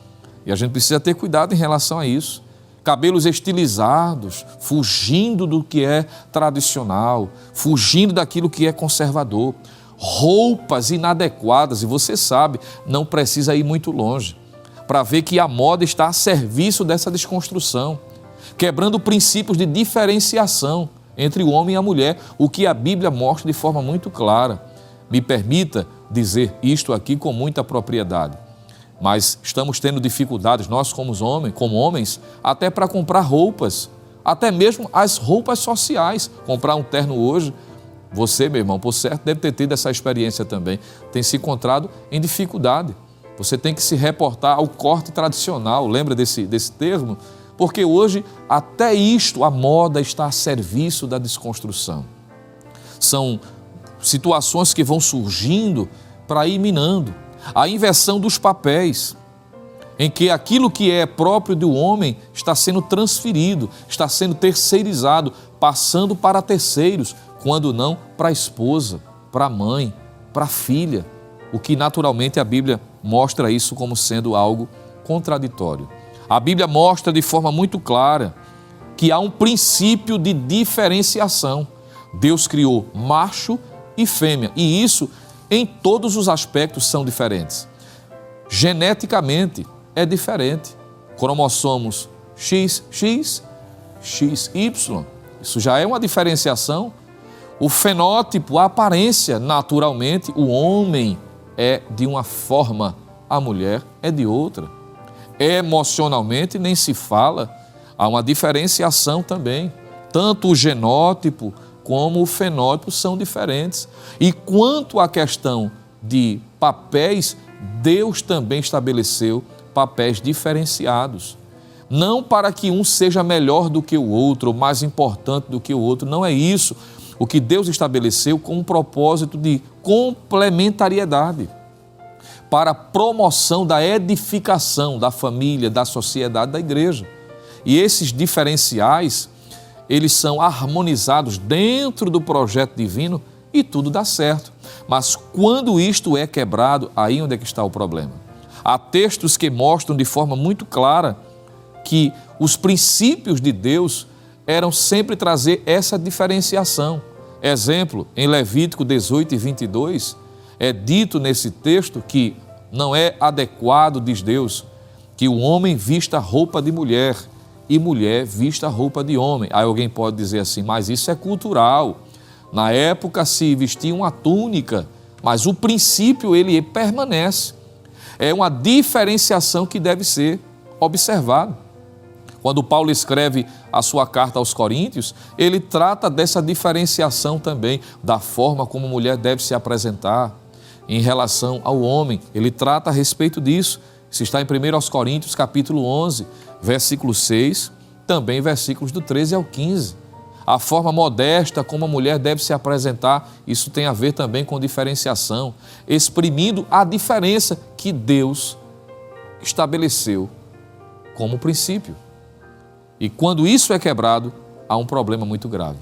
E a gente precisa ter cuidado em relação a isso. Cabelos estilizados, fugindo do que é tradicional, fugindo daquilo que é conservador. Roupas inadequadas, e você sabe, não precisa ir muito longe para ver que a moda está a serviço dessa desconstrução, quebrando princípios de diferenciação entre o homem e a mulher, o que a Bíblia mostra de forma muito clara. Me permita dizer isto aqui com muita propriedade, mas estamos tendo dificuldades, nós como homens, até para comprar roupas, até mesmo as roupas sociais. Comprar um terno hoje, você, meu irmão, por certo, deve ter tido essa experiência também, tem se encontrado em dificuldade. Você tem que se reportar ao corte tradicional, lembra desse termo? Porque hoje, até isto, a moda está a serviço da desconstrução. São situações que vão surgindo para ir minando. A inversão dos papéis. em que aquilo que é próprio do homem está sendo transferido, está sendo terceirizado, passando para terceiros, quando não para a esposa, para a mãe, para a filha, o que naturalmente a Bíblia mostra isso como sendo algo contraditório. A Bíblia mostra de forma muito clara que há um princípio de diferenciação. Deus criou macho e fêmea, e isso em todos os aspectos são diferentes. Geneticamente é diferente. Cromossomos XX, XY, isso já é uma diferenciação. O fenótipo, a aparência, naturalmente, o homem é de uma forma, a mulher é de outra. Emocionalmente nem se fala, há uma diferenciação também. Tanto o genótipo como o fenótipo são diferentes. E quanto à questão de papéis, Deus também estabeleceu papéis diferenciados. Não para que um seja melhor do que o outro, ou mais importante do que o outro, não é isso. O que Deus estabeleceu com um propósito de complementariedade, para a promoção da edificação da família, da sociedade, da igreja. E esses diferenciais, eles são harmonizados dentro do projeto divino e tudo dá certo. Mas quando isto é quebrado, aí onde é que está o problema? Há textos que mostram de forma muito clara que os princípios de Deus eram sempre trazer essa diferenciação. Exemplo, em Levítico 18 e 22, é dito nesse texto que não é adequado, diz Deus, que o homem vista roupa de mulher e mulher vista roupa de homem. Aí alguém pode dizer assim, mas isso é cultural. Na época se vestia uma túnica, mas o princípio ele permanece. É uma diferenciação que deve ser observada. Quando Paulo escreve a sua carta aos Coríntios, ele trata dessa diferenciação também, da forma como a mulher deve se apresentar em relação ao homem. Ele trata a respeito disso. Isso está em 1 Coríntios, capítulo 11, versículo 6, também versículos do 13 ao 15. A forma modesta como a mulher deve se apresentar, isso tem a ver também com diferenciação, exprimindo a diferença que Deus estabeleceu como princípio. E quando isso é quebrado, há um problema muito grave.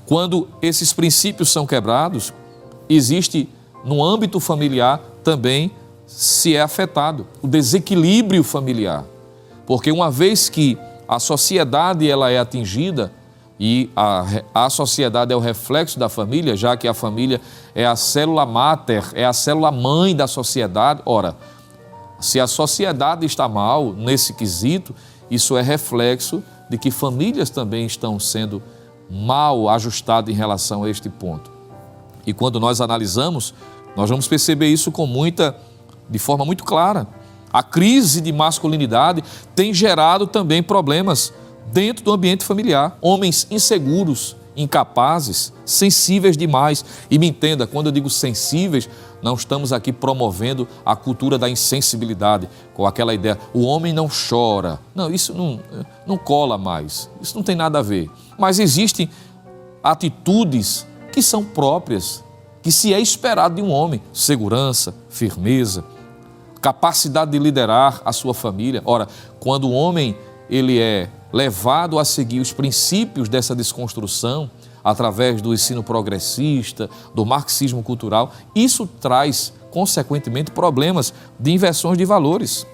Quando esses princípios são quebrados, existe no âmbito familiar também se é afetado o desequilíbrio familiar. Porque uma vez que a sociedade ela é atingida, e a sociedade é o reflexo da família, já que a família é a célula máter, é a célula mãe da sociedade. Ora, se a sociedade está mal nesse quesito, isso é reflexo de que famílias também estão sendo mal ajustadas em relação a este ponto. E quando nós analisamos, nós vamos perceber isso de forma muito clara. A crise de masculinidade tem gerado também problemas dentro do ambiente familiar. Homens inseguros, incapazes, sensíveis demais. E me entenda, quando eu digo sensíveis, não estamos aqui promovendo a cultura da insensibilidade, com aquela ideia, o homem não chora. Não, isso não cola mais, isso não tem nada a ver. Mas existem atitudes que são próprias, que se é esperado de um homem, segurança, firmeza, capacidade de liderar a sua família. Ora, quando o homem ele é levado a seguir os princípios dessa desconstrução, através do ensino progressista, do marxismo cultural, isso traz, consequentemente, problemas de inversões de valores.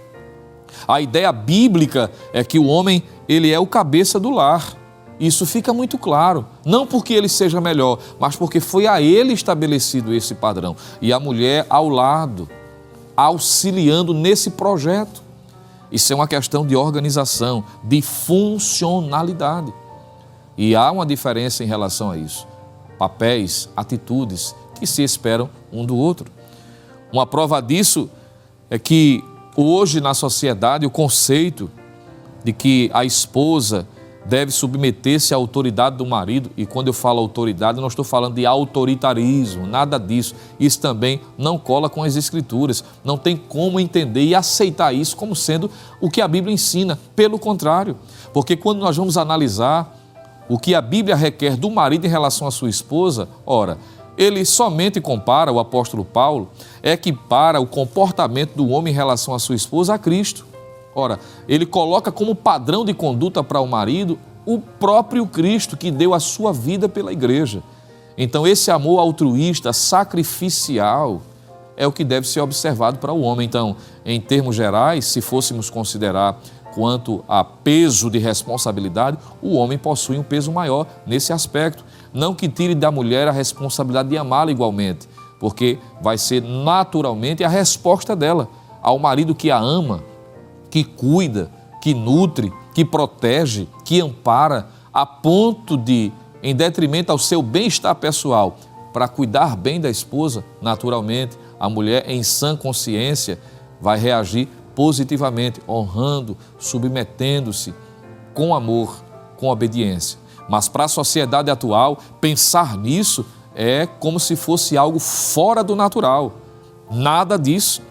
A ideia bíblica é que o homem ele é o cabeça do lar. Isso fica muito claro, não porque ele seja melhor, mas porque foi a ele estabelecido esse padrão. E a mulher ao lado, auxiliando nesse projeto. Isso é uma questão de organização, de funcionalidade. E há uma diferença em relação a isso. Papéis, atitudes que se esperam um do outro. Uma prova disso é que hoje na sociedade o conceito de que a esposa deve submeter-se à autoridade do marido, e quando eu falo autoridade, eu não estou falando de autoritarismo, nada disso. Isso também não cola com as Escrituras, não tem como entender e aceitar isso como sendo o que a Bíblia ensina. Pelo contrário, porque quando nós vamos analisar o que a Bíblia requer do marido em relação à sua esposa, ora, ele somente compara, o apóstolo Paulo, equipara o comportamento do homem em relação à sua esposa a Cristo. Ora, ele coloca como padrão de conduta para o marido o próprio Cristo que deu a sua vida pela igreja. Então, esse amor altruísta, sacrificial, é o que deve ser observado para o homem. Então, em termos gerais, se fôssemos considerar quanto a peso de responsabilidade, o homem possui um peso maior nesse aspecto. Não que tire da mulher a responsabilidade de amá-la igualmente, porque vai ser naturalmente a resposta dela ao marido que a ama, que cuida, que nutre, que protege, que ampara, a ponto de, em detrimento ao seu bem-estar pessoal, para cuidar bem da esposa, naturalmente, a mulher em sã consciência vai reagir positivamente, honrando, submetendo-se com amor, com obediência. Mas para a sociedade atual, pensar nisso é como se fosse algo fora do natural. Nada disso.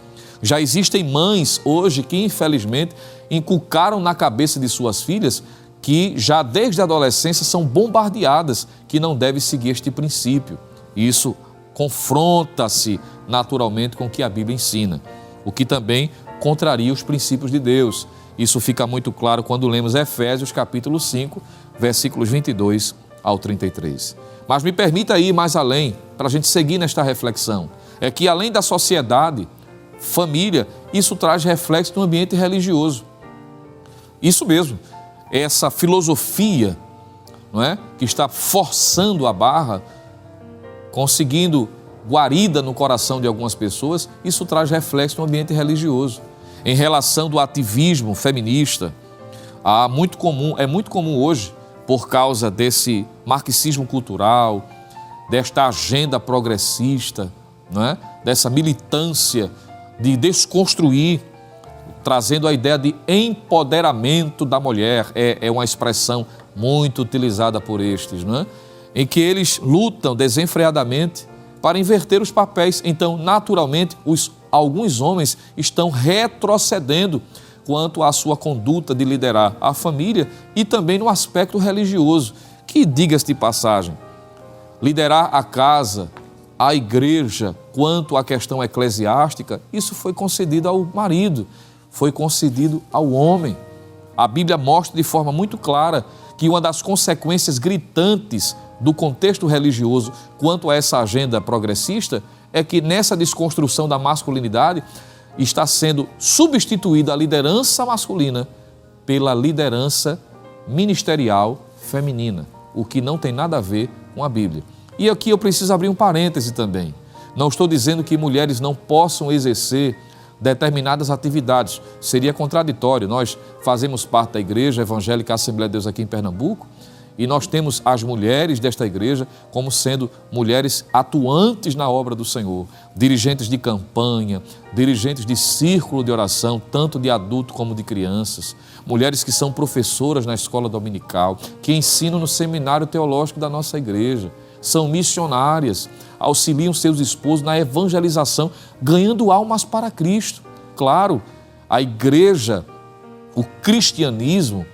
Já existem mães hoje que, infelizmente, inculcaram na cabeça de suas filhas que já desde a adolescência são bombardeadas que não devem seguir este princípio. Isso confronta-se naturalmente com o que a Bíblia ensina, o que também contraria os princípios de Deus. Isso fica muito claro quando lemos Efésios capítulo 5, versículos 22 ao 33. Mas me permita ir mais além, para a gente seguir nesta reflexão. É que além da sociedade, família, isso traz reflexo no ambiente religioso. Isso mesmo, essa filosofia, não é, que está forçando a barra, conseguindo guarida no coração de algumas pessoas, isso traz reflexo no ambiente religioso. Em relação do ativismo feminista, é muito comum hoje, por causa desse marxismo cultural, desta agenda progressista, não é? Dessa militância de desconstruir, trazendo a ideia de empoderamento da mulher, é uma expressão muito utilizada por estes, não é? Em que eles lutam desenfreadamente para inverter os papéis. Então, naturalmente, alguns homens estão retrocedendo quanto à sua conduta de liderar a família e também no aspecto religioso, que, diga-se de passagem, liderar a casa, a igreja, quanto à questão eclesiástica, isso foi concedido ao marido, foi concedido ao homem. A Bíblia mostra de forma muito clara que uma das consequências gritantes do contexto religioso quanto a essa agenda progressista é que nessa desconstrução da masculinidade está sendo substituída a liderança masculina pela liderança ministerial feminina, o que não tem nada a ver com a Bíblia. E aqui eu preciso abrir um parêntese também. Não estou dizendo que mulheres não possam exercer determinadas atividades. Seria contraditório. Nós fazemos parte da Igreja Evangélica Assembleia de Deus aqui em Pernambuco e nós temos as mulheres desta igreja como sendo mulheres atuantes na obra do Senhor, dirigentes de campanha, dirigentes de círculo de oração, tanto de adulto como de crianças, mulheres que são professoras na escola dominical, que ensinam no seminário teológico da nossa igreja, são missionárias, auxiliam seus esposos na evangelização, ganhando almas para Cristo. Claro, a igreja, o cristianismo,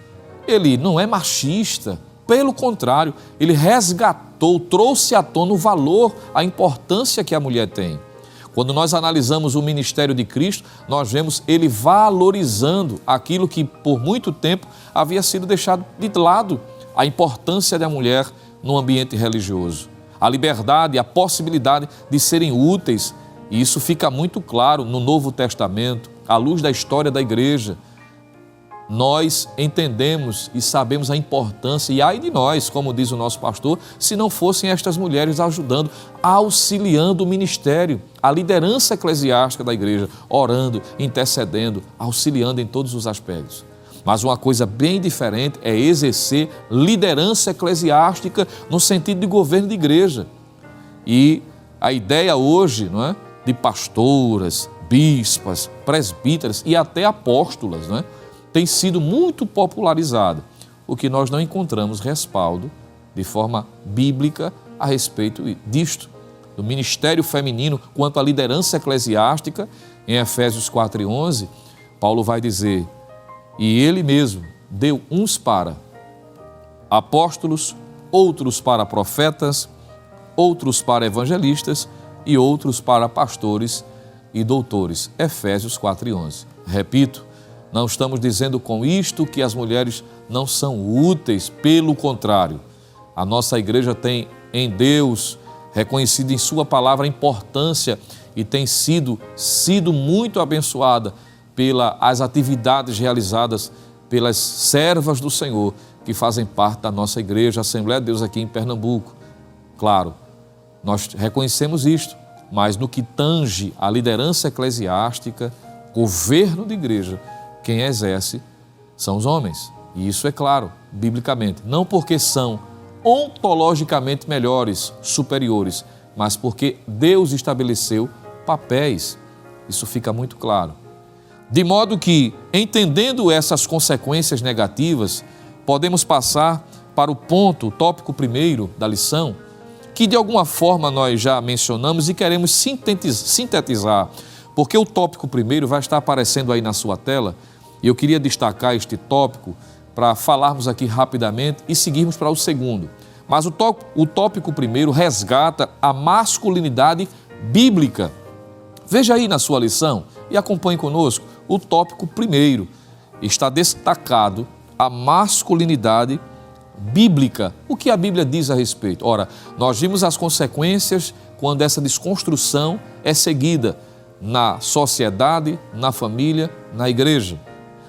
ele não é machista, pelo contrário, ele resgatou, trouxe à tona o valor, a importância que a mulher tem. Quando nós analisamos o ministério de Cristo, nós vemos ele valorizando aquilo que por muito tempo havia sido deixado de lado, a importância da mulher no ambiente religioso. A liberdade, a possibilidade de serem úteis, e isso fica muito claro no Novo Testamento, à luz da história da igreja. Nós entendemos e sabemos a importância, e ai de nós, como diz o nosso pastor, se não fossem estas mulheres ajudando, auxiliando o ministério, a liderança eclesiástica da igreja, orando, intercedendo, auxiliando em todos os aspectos. Mas uma coisa bem diferente é exercer liderança eclesiástica no sentido de governo de igreja. E a ideia hoje, não é, de pastoras, bispas, presbíteras e até apóstolas, não é, tem sido muito popularizada, o que nós não encontramos respaldo de forma bíblica a respeito disto, do ministério feminino quanto à liderança eclesiástica. Em Efésios 4:11, Paulo vai dizer: e ele mesmo deu uns para apóstolos, outros para profetas, outros para evangelistas e outros para pastores e doutores. Efésios 4:11. Repito, não estamos dizendo com isto que as mulheres não são úteis, pelo contrário. A nossa igreja tem em Deus reconhecido em sua palavra a importância e tem sido muito abençoada pelas atividades realizadas pelas servas do Senhor que fazem parte da nossa igreja, Assembleia de Deus aqui em Pernambuco. Claro, nós reconhecemos isto, mas no que tange a liderança eclesiástica, governo de igreja, quem exerce são os homens. E isso é claro, biblicamente. Não porque são ontologicamente melhores, superiores, mas porque Deus estabeleceu papéis. Isso fica muito claro. De modo que, entendendo essas consequências negativas, podemos passar para o tópico primeiro da lição, que de alguma forma nós já mencionamos e queremos sintetizar, porque o tópico primeiro vai estar aparecendo aí na sua tela, e eu queria destacar este tópico para falarmos aqui rapidamente e seguirmos para o segundo. Mas o tópico primeiro resgata a masculinidade bíblica. Veja aí na sua lição e acompanhe conosco. O tópico primeiro está destacado a masculinidade bíblica. O que a Bíblia diz a respeito? Ora, nós vimos as consequências quando essa desconstrução é seguida na sociedade, na família, na igreja.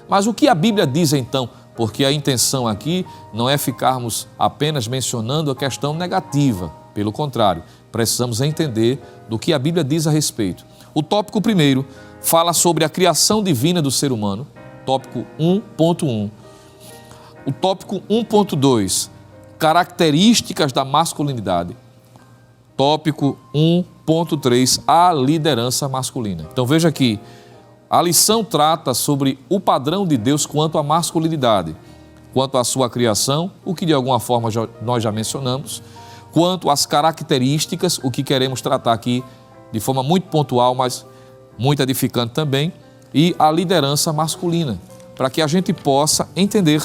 Mas o que a Bíblia diz então? Porque a intenção aqui não é ficarmos apenas mencionando a questão negativa. Pelo contrário, precisamos entender do que a Bíblia diz a respeito. O tópico primeiro fala sobre a criação divina do ser humano, tópico 1.1. O tópico 1.2, características da masculinidade. Tópico 1.3, a liderança masculina. Então veja aqui, a lição trata sobre o padrão de Deus quanto à masculinidade, quanto à sua criação, o que de alguma forma nós já mencionamos, quanto às características, o que queremos tratar aqui de forma muito pontual, mas muito edificante também, e a liderança masculina, para que a gente possa entender.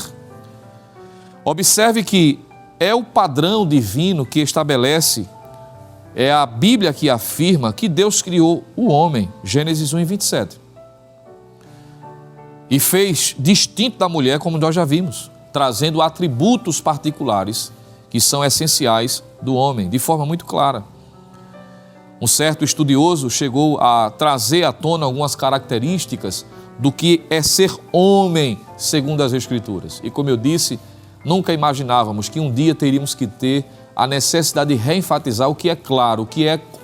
Observe que é o padrão divino que estabelece, é a Bíblia que afirma que Deus criou o homem, Gênesis 1:27. E fez distinto da mulher, como nós já vimos, trazendo atributos particulares que são essenciais do homem, de forma muito clara. Um certo estudioso chegou a trazer à tona algumas características do que é ser homem, segundo as Escrituras. E como eu disse, nunca imaginávamos que um dia teríamos que ter a necessidade de reenfatizar o que é claro,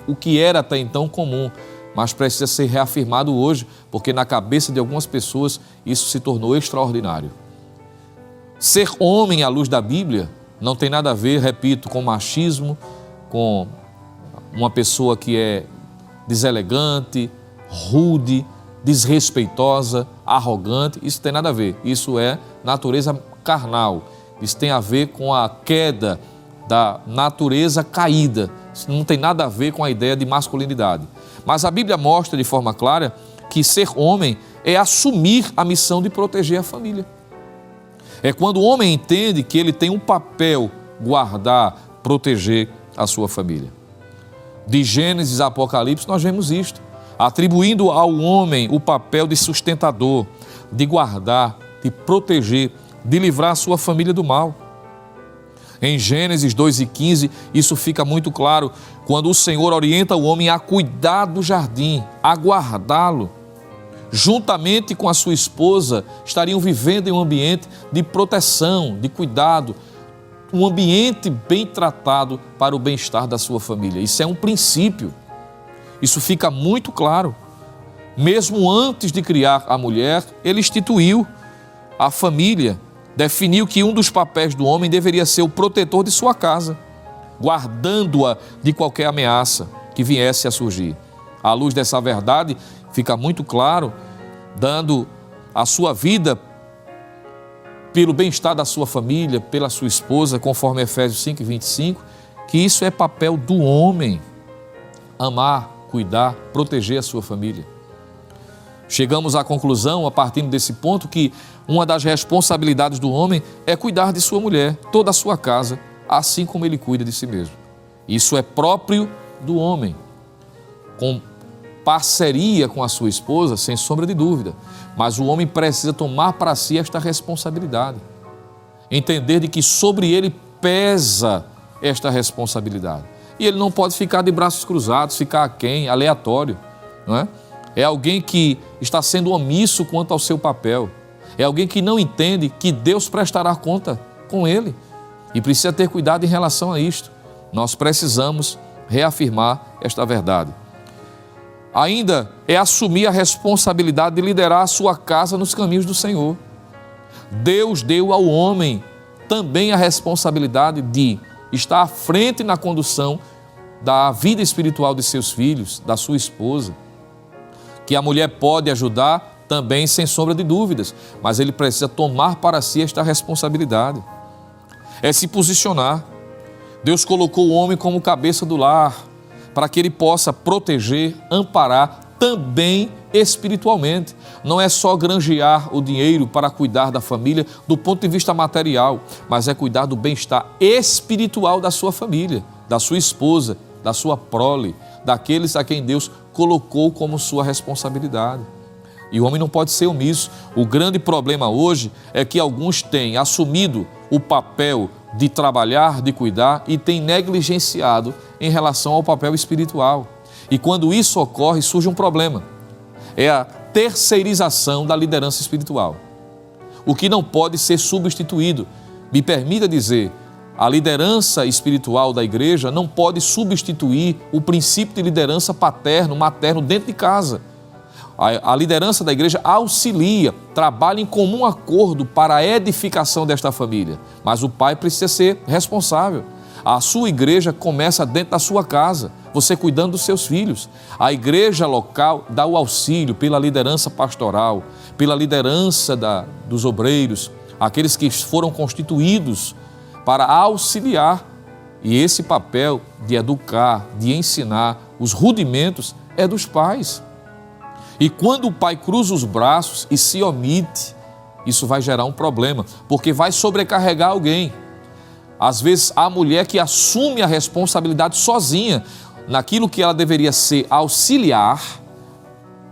o que era até então comum, mas precisa ser reafirmado hoje, porque na cabeça de algumas pessoas isso se tornou extraordinário. Ser homem à luz da Bíblia não tem nada a ver, repito, com machismo, com uma pessoa que é deselegante, rude, desrespeitosa, arrogante. Isso tem nada a ver, isso é natureza carnal. Isso tem a ver com a queda da natureza caída. Isso não tem nada a ver com a ideia de masculinidade. Mas a Bíblia mostra de forma clara que ser homem é assumir a missão de proteger a família. É quando o homem entende que ele tem um papel, guardar, proteger a sua família. De Gênesis a Apocalipse nós vemos isto, atribuindo ao homem o papel de sustentador, de guardar, de proteger, de livrar a sua família do mal. Em Gênesis 2:15, isso fica muito claro quando o Senhor orienta o homem a cuidar do jardim, a guardá-lo. Juntamente com a sua esposa, estariam vivendo em um ambiente de proteção, de cuidado, um ambiente bem tratado para o bem-estar da sua família. Isso é um princípio, isso fica muito claro. Mesmo antes de criar a mulher, ele instituiu a família, definiu que um dos papéis do homem deveria ser o protetor de sua casa, guardando-a de qualquer ameaça que viesse a surgir. À luz dessa verdade, fica muito claro, dando a sua vida pelo bem-estar da sua família, pela sua esposa, conforme Efésios 5:25, que isso é papel do homem, amar, cuidar, proteger a sua família. Chegamos à conclusão, a partir desse ponto, que uma das responsabilidades do homem é cuidar de sua mulher, toda a sua casa, assim como ele cuida de si mesmo. Isso é próprio do homem, com parceria com a sua esposa, sem sombra de dúvida. Mas o homem precisa tomar para si esta responsabilidade. Entender de que sobre ele pesa esta responsabilidade. E ele não pode ficar de braços cruzados, ficar aquém, aleatório, não é? É alguém que está sendo omisso quanto ao seu papel. É alguém que não entende que Deus prestará conta com ele. E precisa ter cuidado em relação a isto. Nós precisamos reafirmar esta verdade. Ainda é assumir a responsabilidade de liderar a sua casa nos caminhos do Senhor. Deus deu ao homem também a responsabilidade de estar à frente na condução da vida espiritual de seus filhos, da sua esposa. Que a mulher pode ajudar também, sem sombra de dúvidas, mas ele precisa tomar para si esta responsabilidade. É se posicionar. Deus colocou o homem como cabeça do lar, para que ele possa proteger, amparar também espiritualmente. Não é só granjear o dinheiro para cuidar da família do ponto de vista material, mas é cuidar do bem-estar espiritual da sua família, da sua esposa, da sua prole, daqueles a quem Deus colocou como sua responsabilidade. E o homem não pode ser omisso. O grande problema hoje é que alguns têm assumido o papel de trabalhar, de cuidar e têm negligenciado em relação ao papel espiritual. E quando isso ocorre, surge um problema. É a terceirização da liderança espiritual. O que não pode ser substituído. Me permita dizer, a liderança espiritual da igreja não pode substituir o princípio de liderança paterno, materno dentro de casa. A liderança da igreja auxilia, trabalha em comum acordo para a edificação desta família. Mas o pai precisa ser responsável. A sua igreja começa dentro da sua casa, você cuidando dos seus filhos. A igreja local dá o auxílio pela liderança pastoral, pela liderança dos obreiros, aqueles que foram constituídos para auxiliar. E esse papel de educar, de ensinar os rudimentos é dos pais. E quando o pai cruza os braços e se omite, isso vai gerar um problema, porque vai sobrecarregar alguém. Às vezes, a mulher que assume a responsabilidade sozinha, naquilo que ela deveria ser auxiliar,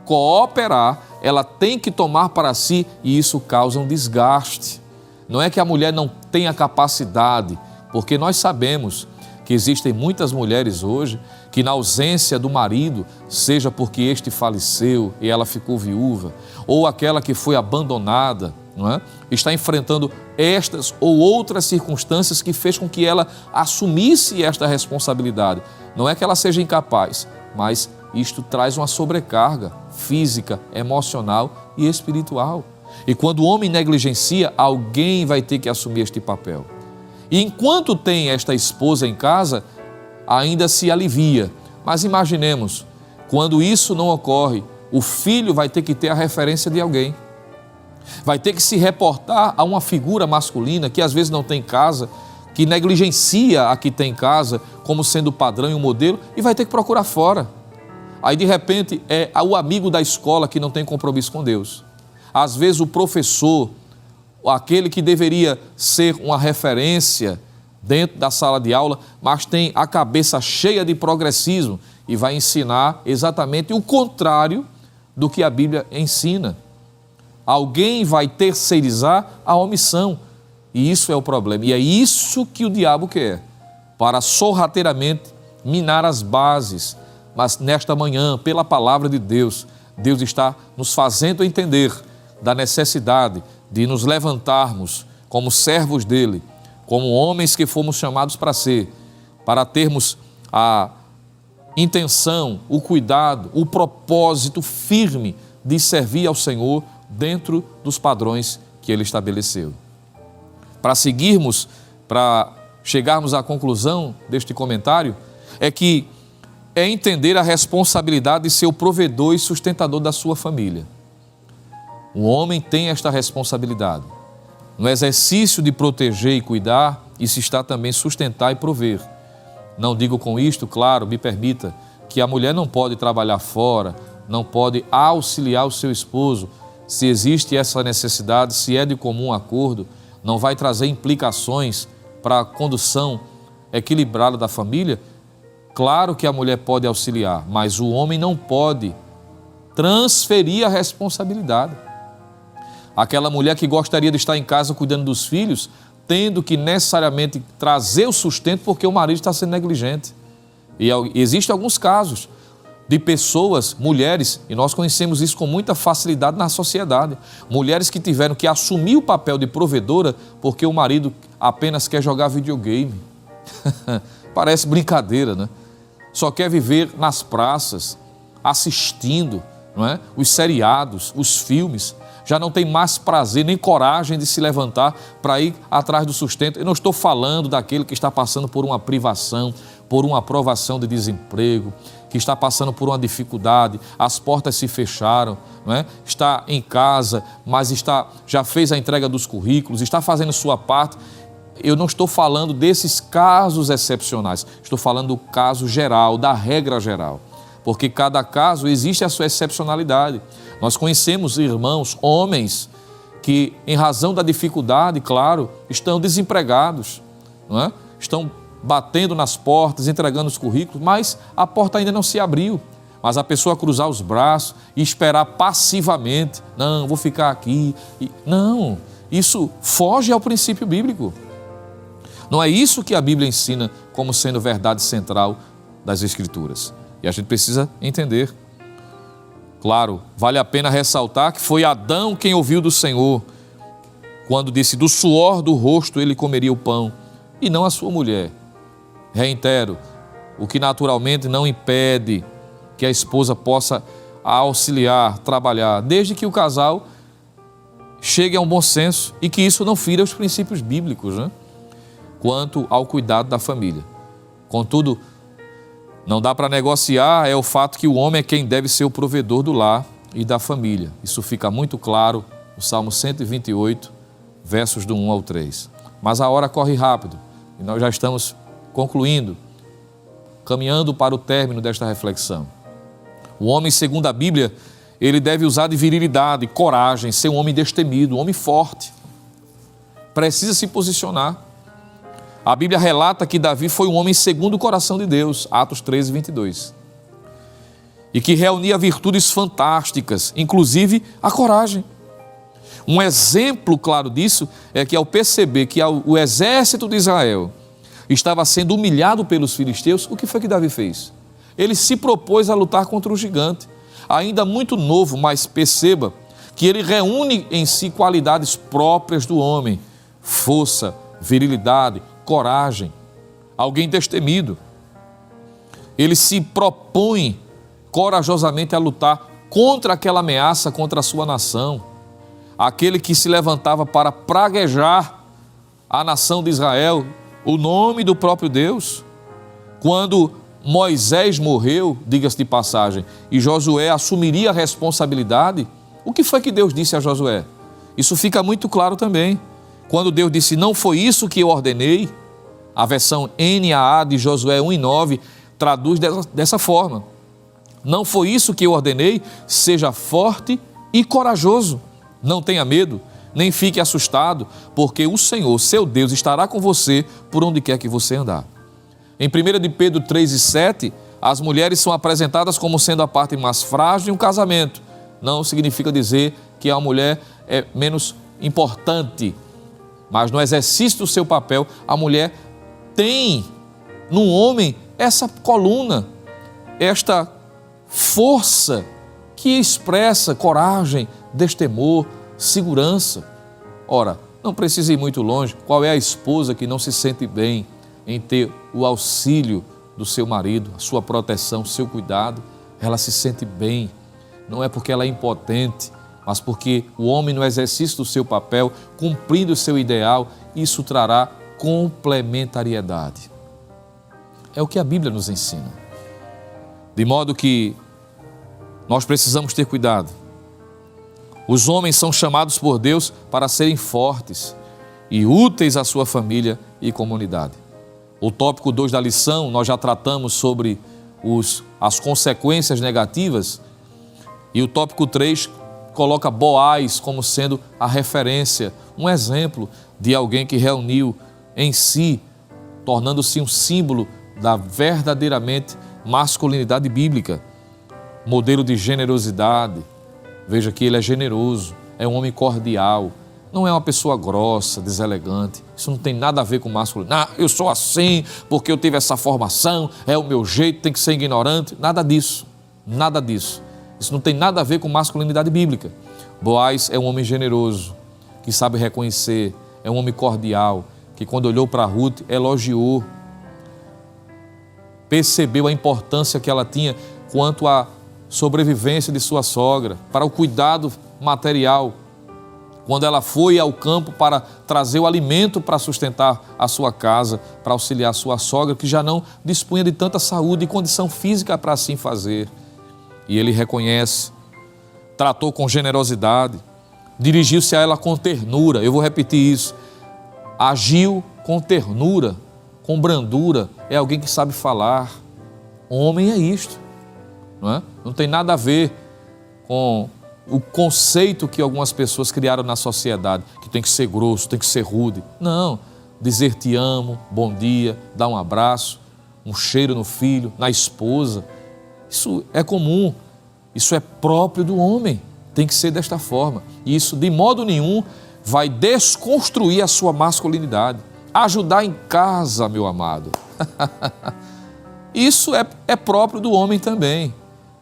cooperar, ela tem que tomar para si e isso causa um desgaste. Não é que a mulher não tenha capacidade, porque nós sabemos que existem muitas mulheres hoje que na ausência do marido, seja porque este faleceu e ela ficou viúva, ou aquela que foi abandonada, não é? Está enfrentando estas ou outras circunstâncias que fez com que ela assumisse esta responsabilidade. Não é que ela seja incapaz, mas isto traz uma sobrecarga física, emocional e espiritual. E quando o homem negligencia, alguém vai ter que assumir este papel. E enquanto tem esta esposa em casa, ainda se alivia. Mas imaginemos, quando isso não ocorre, o filho vai ter que ter a referência de alguém. Vai ter que se reportar a uma figura masculina que às vezes não tem casa, que negligencia a que tem casa como sendo o padrão e o modelo e vai ter que procurar fora. Aí de repente é o amigo da escola que não tem compromisso com Deus. Às vezes o professor, aquele que deveria ser uma referência dentro da sala de aula, mas tem a cabeça cheia de progressismo e vai ensinar exatamente o contrário do que a Bíblia ensina. Alguém vai terceirizar a omissão e isso é o problema. E é isso que o diabo quer, para sorrateiramente minar as bases. Mas nesta manhã, pela palavra de Deus, Deus está nos fazendo entender da necessidade de nos levantarmos como servos dele, como homens que fomos chamados para ser, para termos a intenção, o cuidado, o propósito firme de servir ao Senhor dentro dos padrões que ele estabeleceu. Para seguirmos, para chegarmos à conclusão deste comentário, é entender a responsabilidade de ser o provedor e sustentador da sua família. O homem tem esta responsabilidade. No exercício de proteger e cuidar, isso está também sustentar e prover. Não digo com isto, claro, me permita, que a mulher não pode trabalhar fora, não pode auxiliar o seu esposo. Se existe essa necessidade, se é de comum acordo, não vai trazer implicações para a condução equilibrada da família, Claro que a mulher pode auxiliar, mas o homem não pode transferir a responsabilidade. Aquela mulher que gostaria de estar em casa cuidando dos filhos, tendo que necessariamente trazer o sustento porque o marido está sendo negligente. E existem alguns casos de pessoas, mulheres, e nós conhecemos isso com muita facilidade na sociedade, mulheres que tiveram que assumir o papel de provedora porque o marido apenas quer jogar videogame. Parece brincadeira, né? Só quer viver nas praças, assistindo, não é? Os seriados, os filmes, já não tem mais prazer nem coragem de se levantar para ir atrás do sustento. Eu não estou falando daquele que está passando por uma privação, por uma provação de desemprego, que está passando por uma dificuldade, as portas se fecharam, não é? Está em casa, mas já fez a entrega dos currículos, está fazendo sua parte. Eu não estou falando desses casos excepcionais, estou falando do caso geral, da regra geral, porque cada caso existe a sua excepcionalidade. Nós conhecemos irmãos, homens, que em razão da dificuldade, claro, estão desempregados, não é? Estão batendo nas portas, entregando os currículos, mas a porta ainda não se abriu. Mas a pessoa cruzar os braços e esperar passivamente, não, vou ficar aqui. Não, isso foge ao princípio bíblico. Não é isso que a Bíblia ensina como sendo verdade central das Escrituras. E a gente precisa entender. Claro, vale a pena ressaltar que foi Adão quem ouviu do Senhor, quando disse, do suor do rosto ele comeria o pão, e não a sua mulher. Reitero, o que naturalmente não impede que a esposa possa auxiliar, trabalhar, desde que o casal chegue a um bom senso e que isso não fira os princípios bíblicos, né? Quanto ao cuidado da família. Contudo, não dá para negociar é o fato que o homem é quem deve ser o provedor do lar e da família. Isso fica muito claro no Salmo 128, versos do 1 ao 3. Mas a hora corre rápido e nós já estamos concluindo, caminhando para o término desta reflexão. O homem, segundo a Bíblia, ele deve usar de virilidade, coragem, ser um homem destemido, um homem forte. Precisa se posicionar. A Bíblia relata que Davi foi um homem segundo o coração de Deus, Atos 13, 22. E que reunia virtudes fantásticas, inclusive a coragem. Um exemplo claro disso é que ao perceber que o exército de Israel estava sendo humilhado pelos filisteus, o que foi que Davi fez? Ele se propôs a lutar contra o gigante. Ainda muito novo, mas perceba que ele reúne em si qualidades próprias do homem: força, virilidade, coragem, alguém destemido. Ele se propõe corajosamente a lutar contra aquela ameaça contra a sua nação, aquele que se levantava para praguejar a nação de Israel, o nome do próprio Deus. Quando Moisés morreu, diga-se de passagem, e Josué assumiria a responsabilidade, o que foi que Deus disse a Josué? Isso fica muito claro também. Quando Deus disse, não foi isso que eu ordenei, a versão NAA de Josué 1:9 traduz dessa forma. Não foi isso que eu ordenei, seja forte e corajoso. Não tenha medo, nem fique assustado, porque o Senhor, seu Deus, estará com você por onde quer que você andar. Em 1 de Pedro 3:7, as mulheres são apresentadas como sendo a parte mais frágil de um casamento. Não significa dizer que a mulher é menos importante, mas no exercício do seu papel, a mulher tem no homem essa coluna, esta força que expressa coragem, destemor, segurança. Ora, não precisa ir muito longe. Qual é a esposa que não se sente bem em ter o auxílio do seu marido, a sua proteção, o seu cuidado? Ela se sente bem. Não é porque ela é impotente, mas porque o homem, no exercício do seu papel, cumprindo o seu ideal, isso trará complementariedade. É o que a Bíblia nos ensina. De modo que nós precisamos ter cuidado. Os homens são chamados por Deus para serem fortes e úteis à sua família e comunidade. O tópico 2 da lição, nós já tratamos sobre as consequências negativas, e o tópico 3 coloca Boaz como sendo a referência, um exemplo de alguém que reuniu em si, tornando-se um símbolo da verdadeiramente masculinidade bíblica. Modelo de generosidade. Veja que ele é generoso, é um homem cordial, não é uma pessoa grossa, deselegante. Isso não tem nada a ver com masculinidade. Eu sou assim porque eu tive essa formação, é o meu jeito, tem que ser ignorante. Nada disso, nada disso. Isso não tem nada a ver com masculinidade bíblica. Boaz é um homem generoso, que sabe reconhecer, é um homem cordial, que quando olhou para Ruth, elogiou, percebeu a importância que ela tinha quanto à sobrevivência de sua sogra, para o cuidado material, quando ela foi ao campo para trazer o alimento para sustentar a sua casa, para auxiliar a sua sogra, que já não dispunha de tanta saúde e condição física para assim fazer. E ele reconhece, tratou com generosidade, dirigiu-se a ela com ternura. Eu vou repetir isso. Agiu com ternura, com brandura. É alguém que sabe falar. Homem é isto, não é? Não tem nada a ver com o conceito que algumas pessoas criaram na sociedade, que tem que ser grosso, tem que ser rude. Não, dizer te amo, bom dia, dar um abraço, um cheiro no filho, na esposa, isso é comum, isso é próprio do homem, tem que ser desta forma. E isso de modo nenhum vai desconstruir a sua masculinidade. Ajudar em casa, meu amado. Isso é próprio do homem também.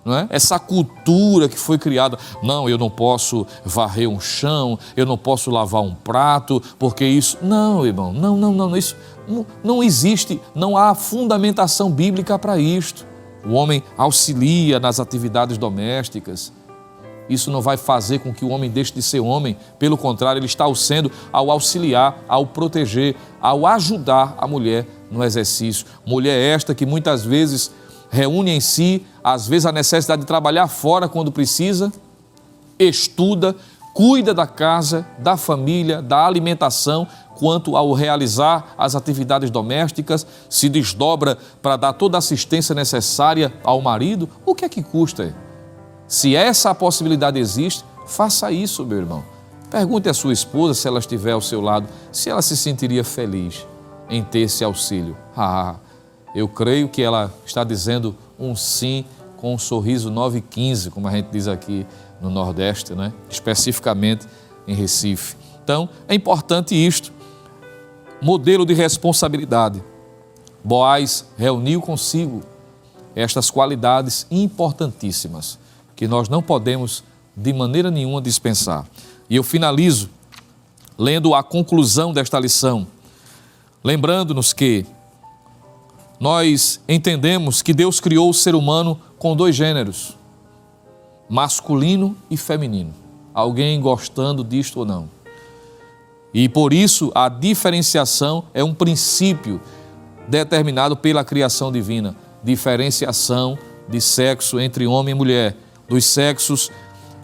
Não é? Essa cultura que foi criada, não, eu não posso varrer um chão, eu não posso lavar um prato, porque isso... Não, irmão, não, isso não existe, não há fundamentação bíblica para isto. O homem auxilia nas atividades domésticas. Isso não vai fazer com que o homem deixe de ser homem, pelo contrário, ele está o sendo ao auxiliar, ao proteger, ao ajudar a mulher no exercício. Mulher esta que muitas vezes reúne em si, às vezes, a necessidade de trabalhar fora quando precisa, estuda, cuida da casa, da família, da alimentação, quanto ao realizar as atividades domésticas, se desdobra para dar toda a assistência necessária ao marido. O que é que custa? Se essa possibilidade existe, faça isso, meu irmão. Pergunte à sua esposa, se ela estiver ao seu lado, se ela se sentiria feliz em ter esse auxílio. Eu creio que ela está dizendo um sim com um sorriso 915, como a gente diz aqui no Nordeste, né? Especificamente em Recife. Então, é importante isto. Modelo de responsabilidade. Boaz reuniu consigo estas qualidades importantíssimas que nós não podemos de maneira nenhuma dispensar. E eu finalizo lendo a conclusão desta lição, lembrando-nos que nós entendemos que Deus criou o ser humano com dois gêneros, masculino e feminino. Alguém gostando disto ou não. E por isso a diferenciação é um princípio determinado pela criação divina. Diferenciação de sexo entre homem e mulher. Dos sexos,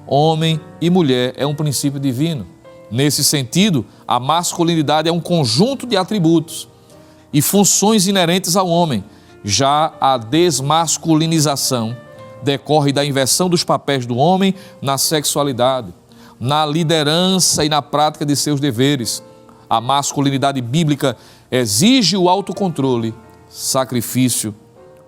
homem e mulher, é um princípio divino. Nesse sentido, a masculinidade é um conjunto de atributos e funções inerentes ao homem. Já a desmasculinização decorre da inversão dos papéis do homem na sexualidade, na liderança e na prática de seus deveres. A masculinidade bíblica exige o autocontrole, sacrifício,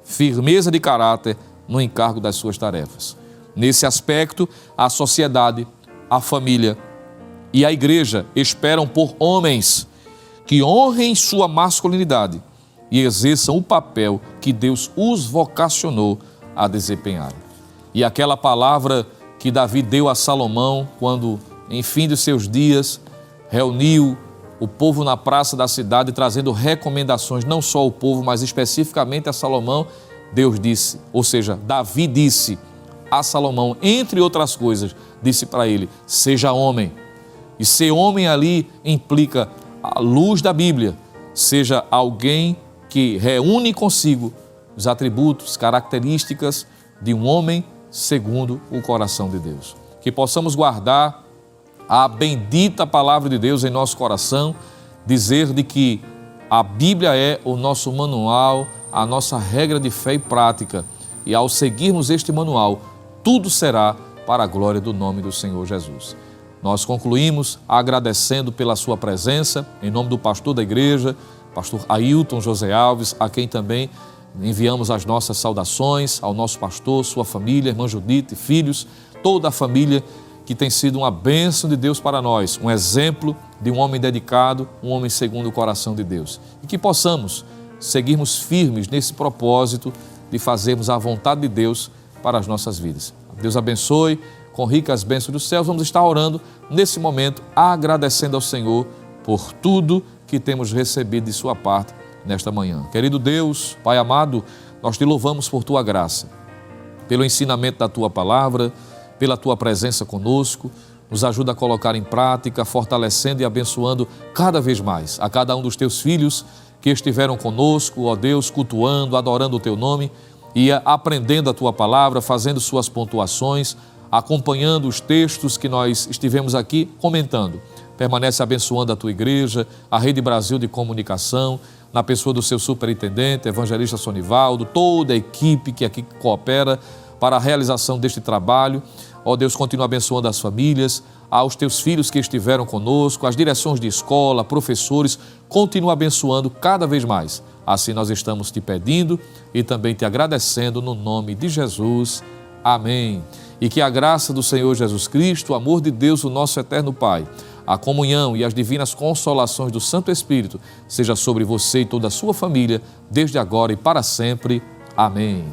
firmeza de caráter no encargo das suas tarefas. Nesse aspecto, a sociedade, a família e a igreja esperam por homens que honrem sua masculinidade e exerçam o papel que Deus os vocacionou a desempenhar. E aquela palavra que Davi deu a Salomão quando, em fim de seus dias, reuniu o povo na praça da cidade, trazendo recomendações, não só ao povo, mas especificamente a Salomão, Deus disse, ou seja, Davi disse a Salomão, entre outras coisas, disse para ele, seja homem. E ser homem ali implica a luz da Bíblia, seja alguém que reúne consigo os atributos, características de um homem segundo o coração de Deus. Que possamos guardar a bendita palavra de Deus em nosso coração, dizer de que a Bíblia é o nosso manual, a nossa regra de fé e prática, e ao seguirmos este manual, tudo será para a glória do nome do Senhor Jesus. Nós concluímos agradecendo pela sua presença, em nome do pastor da igreja, pastor Ailton José Alves, a quem também enviamos as nossas saudações, ao nosso pastor, sua família, irmã Judite, filhos, toda a família que tem sido uma bênção de Deus para nós, um exemplo de um homem dedicado, um homem segundo o coração de Deus. E que possamos seguirmos firmes nesse propósito de fazermos a vontade de Deus para as nossas vidas. Deus abençoe, com ricas bênçãos dos céus. Vamos estar orando nesse momento, agradecendo ao Senhor por tudo que temos recebido de sua parte nesta manhã. Querido Deus, Pai amado, nós te louvamos por tua graça, pelo ensinamento da tua palavra, pela tua presença conosco. Nos ajuda a colocar em prática, fortalecendo e abençoando cada vez mais a cada um dos teus filhos que estiveram conosco, ó Deus, cultuando, adorando o teu nome e aprendendo a tua palavra, fazendo suas pontuações, acompanhando os textos que nós estivemos aqui comentando. Permanece abençoando a tua igreja, a Rede Brasil de Comunicação, na pessoa do seu superintendente, evangelista Sonivaldo, toda a equipe que aqui coopera para a realização deste trabalho. Ó Deus, continua abençoando as famílias, aos teus filhos que estiveram conosco, as direções de escola, professores, continua abençoando cada vez mais. Assim nós estamos te pedindo e também te agradecendo no nome de Jesus. Amém. E que a graça do Senhor Jesus Cristo, o amor de Deus, o nosso eterno Pai, a comunhão e as divinas consolações do Santo Espírito seja sobre você e toda a sua família, desde agora e para sempre. Amém.